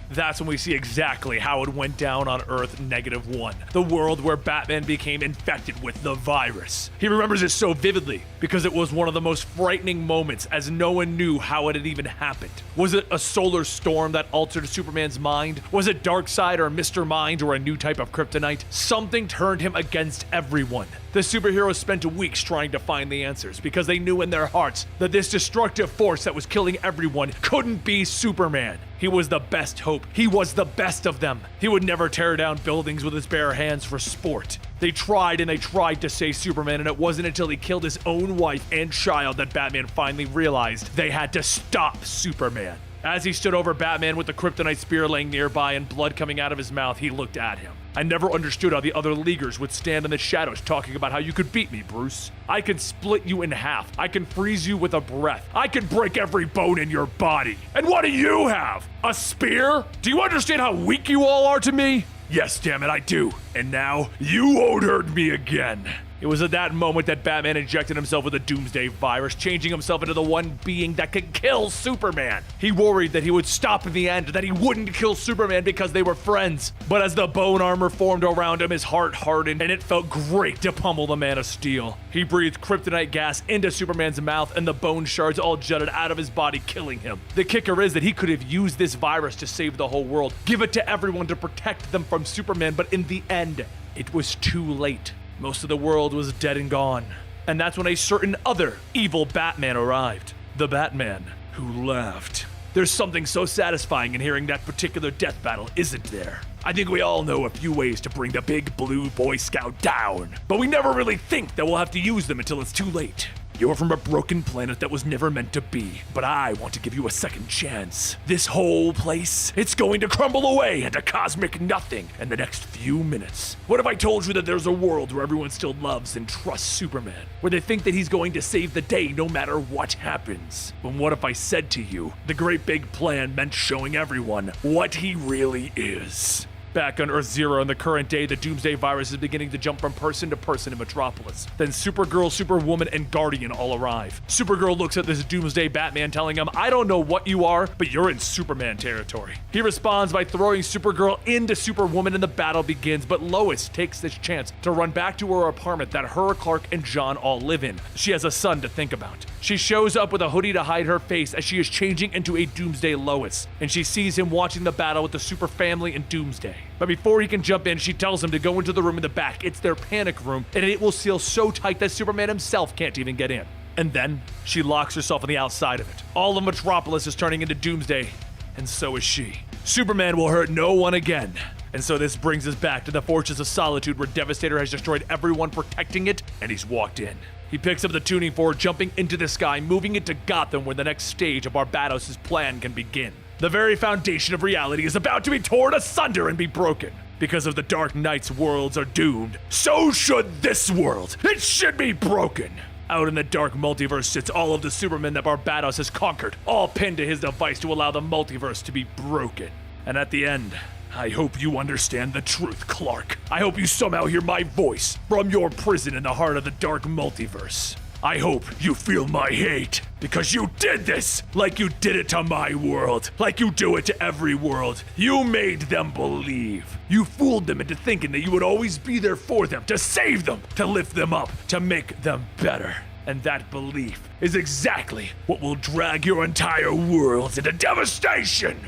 That's when we see exactly how it went down on Earth -1, the world where Batman became infected with the virus. He remembers it so vividly because it was one of the most frightening moments, as no one knew how it had even happened. Was it a solar storm that altered Superman's mind? Was it Darkseid or Mr. Mind or a new type of kryptonite? Something turned him against everyone. The superheroes spent weeks trying to find the answers because they knew in their hearts that this destructive force that was killing everyone couldn't be Superman. He was the best hope. He was the best of them. He would never tear down buildings with his bare hands for sport. They tried and they tried to save Superman, and it wasn't until he killed his own wife and child that Batman finally realized they had to stop Superman. As he stood over Batman with the kryptonite spear laying nearby and blood coming out of his mouth, he looked at him. I never understood how the other Leaguers would stand in the shadows talking about how you could beat me, Bruce. I can split you in half. I can freeze you with a breath. I can break every bone in your body. And what do you have? A spear? Do you understand how weak you all are to me? Yes, damn it, I do. And now, you won't hurt me again. It was at that moment that Batman injected himself with a doomsday virus, changing himself into the one being that could kill Superman. He worried that he would stop in the end, that he wouldn't kill Superman because they were friends. But as the bone armor formed around him, his heart hardened, and it felt great to pummel the Man of Steel. He breathed kryptonite gas into Superman's mouth, and the bone shards all jutted out of his body, killing him. The kicker is that he could have used this virus to save the whole world, give it to everyone to protect them from Superman, but in the end, it was too late. Most of the world was dead and gone. And that's when a certain other evil Batman arrived. The Batman who laughed. There's something so satisfying in hearing that particular death battle, isn't there? I think we all know a few ways to bring the big blue Boy Scout down, but we never really think that we'll have to use them until it's too late. You're from a broken planet that was never meant to be, but I want to give you a second chance. This whole place, it's going to crumble away into cosmic nothing in the next few minutes. What if I told you that there's a world where everyone still loves and trusts Superman, where they think that he's going to save the day no matter what happens? But what if I said to you, the great big plan meant showing everyone what he really is? Back on Earth Zero in the current day, the Doomsday virus is beginning to jump from person to person in Metropolis. Then Supergirl, Superwoman, and Guardian all arrive. Supergirl looks at this Doomsday Batman, telling him, I don't know what you are, but you're in Superman territory. He responds by throwing Supergirl into Superwoman, and the battle begins, but Lois takes this chance to run back to her apartment that her, Clark, and John all live in. She has a son to think about. She shows up with a hoodie to hide her face as she is changing into a Doomsday Lois, and she sees him watching the battle with the Super Family and Doomsday. But before he can jump in, she tells him to go into the room in the back. It's their panic room, and it will seal so tight that Superman himself can't even get in. And then, she locks herself on the outside of it. All of Metropolis is turning into Doomsday, and so is she. Superman will hurt no one again. And so this brings us back to the Fortress of Solitude, where Devastator has destroyed everyone protecting it, and he's walked in. He picks up the tuning fork, jumping into the sky, moving it to Gotham, where the next stage of Barbados' plan can begin. The very foundation of reality is about to be torn asunder and be broken. Because of the Dark Knight's worlds are doomed, so should this world. It should be broken. Out in the dark multiverse sits all of the Supermen that Barbados has conquered, all pinned to his device to allow the multiverse to be broken. And at the end, I hope you understand the truth, Clark. I hope you somehow hear my voice from your prison in the heart of the dark multiverse. I hope you feel my hate, because you did this like you did it to my world, like you do it to every world. You made them believe. You fooled them into thinking that you would always be there for them, to save them, to lift them up, to make them better. And that belief is exactly what will drag your entire world into devastation.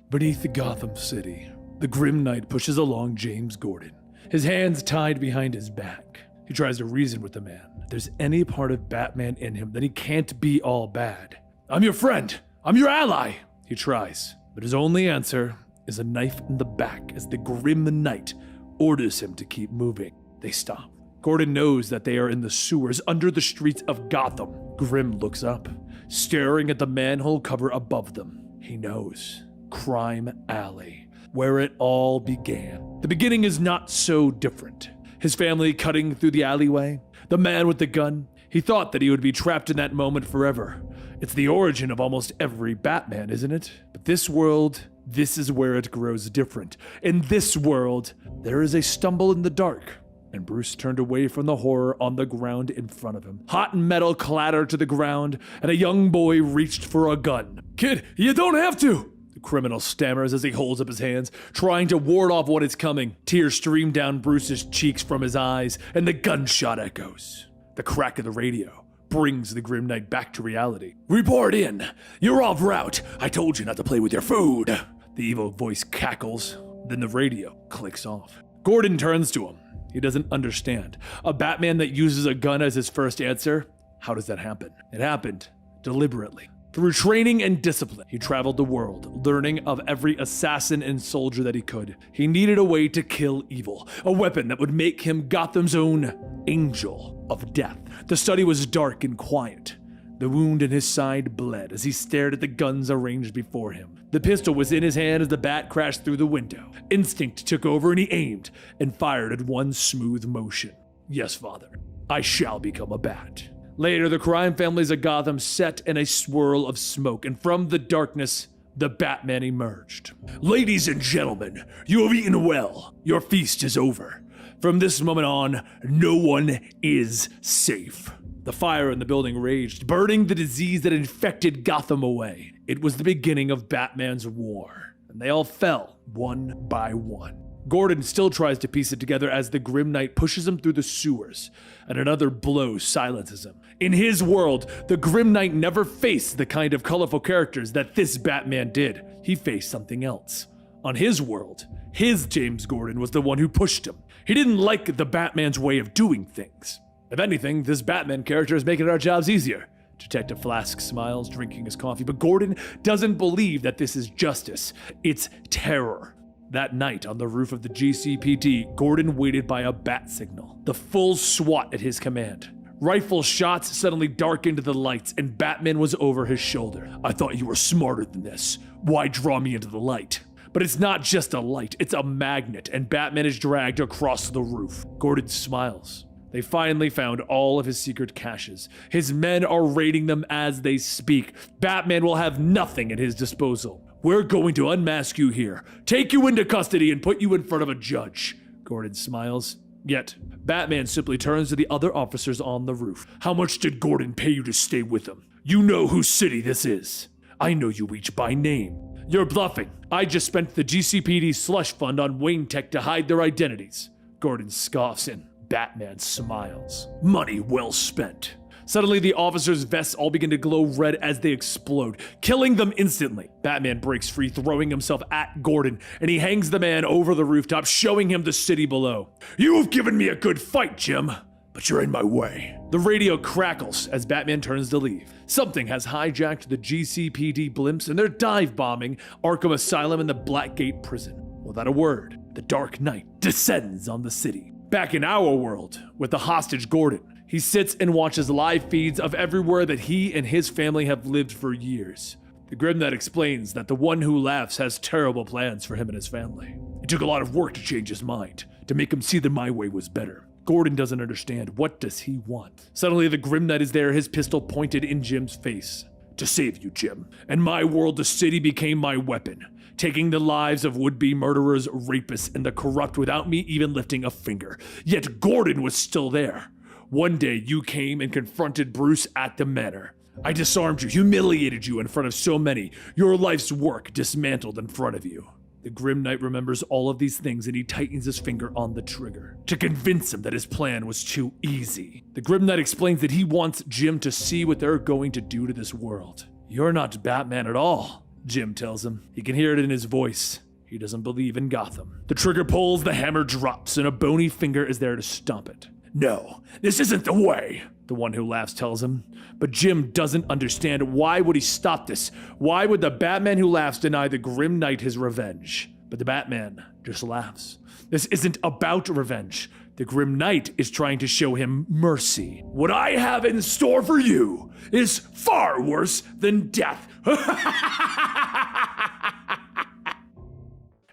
Beneath Gotham City, the Grim Knight pushes along James Gordon, his hands tied behind his back. He tries to reason with the man. If there's any part of Batman in him, then he can't be all bad. I'm your friend. I'm your ally. He tries, but his only answer is a knife in the back as the Grim Knight orders him to keep moving. They stop. Gordon knows that they are in the sewers under the streets of Gotham. Grim looks up, staring at the manhole cover above them. He knows. Crime Alley, where it all began. The beginning is not so different. His family cutting through the alleyway, the man with the gun. He thought that he would be trapped in that moment forever. It's the origin of almost every Batman, isn't it? But this world, this is where it grows different. In this world, there is a stumble in the dark. and Bruce turned away from the horror on the ground in front of him. Hot metal clattered to the ground, and a young boy reached for a gun. "Kid, you don't have to!" The criminal stammers as he holds up his hands, trying to ward off what is coming. Tears stream down Bruce's cheeks from his eyes, and the gunshot echoes. The crack of the radio brings the Grim Knight back to reality. "Report in! You're off route! I told you not to play with your food!" The evil voice cackles, then the radio clicks off. Gordon turns to him. He doesn't understand. A Batman that uses a gun as his first answer? How does that happen? It happened deliberately. Through training and discipline, he traveled the world, learning of every assassin and soldier that he could. He needed a way to kill evil, a weapon that would make him Gotham's own Angel of Death. The study was dark and quiet. The wound in his side bled as he stared at the guns arranged before him. The pistol was in his hand as the bat crashed through the window. Instinct took over and he aimed and fired at one smooth motion. "Yes, Father, I shall become a bat." Later, the crime families of Gotham set in a swirl of smoke, and from the darkness, the Batman emerged. "Ladies and gentlemen, you have eaten well. Your feast is over. From this moment on, no one is safe." The fire in the building raged, burning the disease that infected Gotham away. It was the beginning of Batman's war, and they all fell one by one. Gordon still tries to piece it together as the Grim Knight pushes him through the sewers, and another blow silences him. In his world, the Grim Knight never faced the kind of colorful characters that this Batman did. He faced something else. On his world, his James Gordon was the one who pushed him. He didn't like the Batman's way of doing things. If anything, this Batman character is making our jobs easier. Detective Flask smiles, drinking his coffee, but Gordon doesn't believe that this is justice. It's terror. That night on the roof of the GCPD, Gordon waited by a bat signal, the full SWAT at his command. Rifle shots suddenly darkened the lights, and Batman was over his shoulder. "I thought you were smarter than this. Why draw me into the light?" But it's not just a light, it's a magnet, and Batman is dragged across the roof. Gordon smiles. They finally found all of his secret caches. His men are raiding them as they speak. Batman will have nothing at his disposal. "We're going to unmask you here, take you into custody, and put you in front of a judge." Gordon smiles. Yet, Batman simply turns to the other officers on the roof. "How much did Gordon pay you to stay with him? You know whose city this is. I know you each by name." "You're bluffing. I just spent the GCPD slush fund on Wayne Tech to hide their identities." Gordon scoffs and Batman smiles. "Money well spent." Suddenly, the officers' vests all begin to glow red as they explode, killing them instantly. Batman breaks free, throwing himself at Gordon, and he hangs the man over the rooftop, showing him the city below. "You've given me a good fight, Jim, but you're in my way." The radio crackles as Batman turns to leave. Something has hijacked the GCPD blimps, and they're dive-bombing Arkham Asylum and the Blackgate prison. Without a word, the Dark Knight descends on the city. Back in our world, with the hostage Gordon, he sits and watches live feeds of everywhere that he and his family have lived for years. The Grim Knight explains that the one who laughs has terrible plans for him and his family. It took a lot of work to change his mind, to make him see that my way was better. Gordon doesn't understand. What does he want? Suddenly, the Grim Knight is there, his pistol pointed in Jim's face. "To save you, Jim. In my world, the city became my weapon, taking the lives of would-be murderers, rapists, and the corrupt without me even lifting a finger. Yet Gordon was still there. One day, you came and confronted Bruce at the manor. I disarmed you, humiliated you in front of so many, your life's work dismantled in front of you." The Grim Knight remembers all of these things, and he tightens his finger on the trigger to convince him that his plan was too easy. The Grim Knight explains that he wants Jim to see what they're going to do to this world. "You're not Batman at all," Jim tells him. He can hear it in his voice. He doesn't believe in Gotham. The trigger pulls, the hammer drops, and a bony finger is there to stomp it. "No, this isn't the way," the one who laughs tells him. But Jim doesn't understand. Why would he stop this? Why would the Batman who laughs deny the Grim Knight his revenge? But the Batman just laughs. This isn't about revenge. The Grim Knight is trying to show him mercy. "What I have in store for you is far worse than death."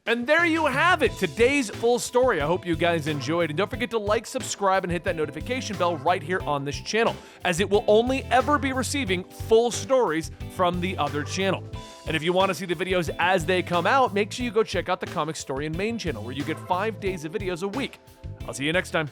And there you have it, today's full story. I hope you guys enjoyed. And don't forget to like, subscribe, and hit that notification bell right here on this channel, as it will only ever be receiving full stories from the other channel. And if you want to see the videos as they come out, make sure you go check out the Comicstorian main channel, where you get 5 days of videos a week. I'll see you next time.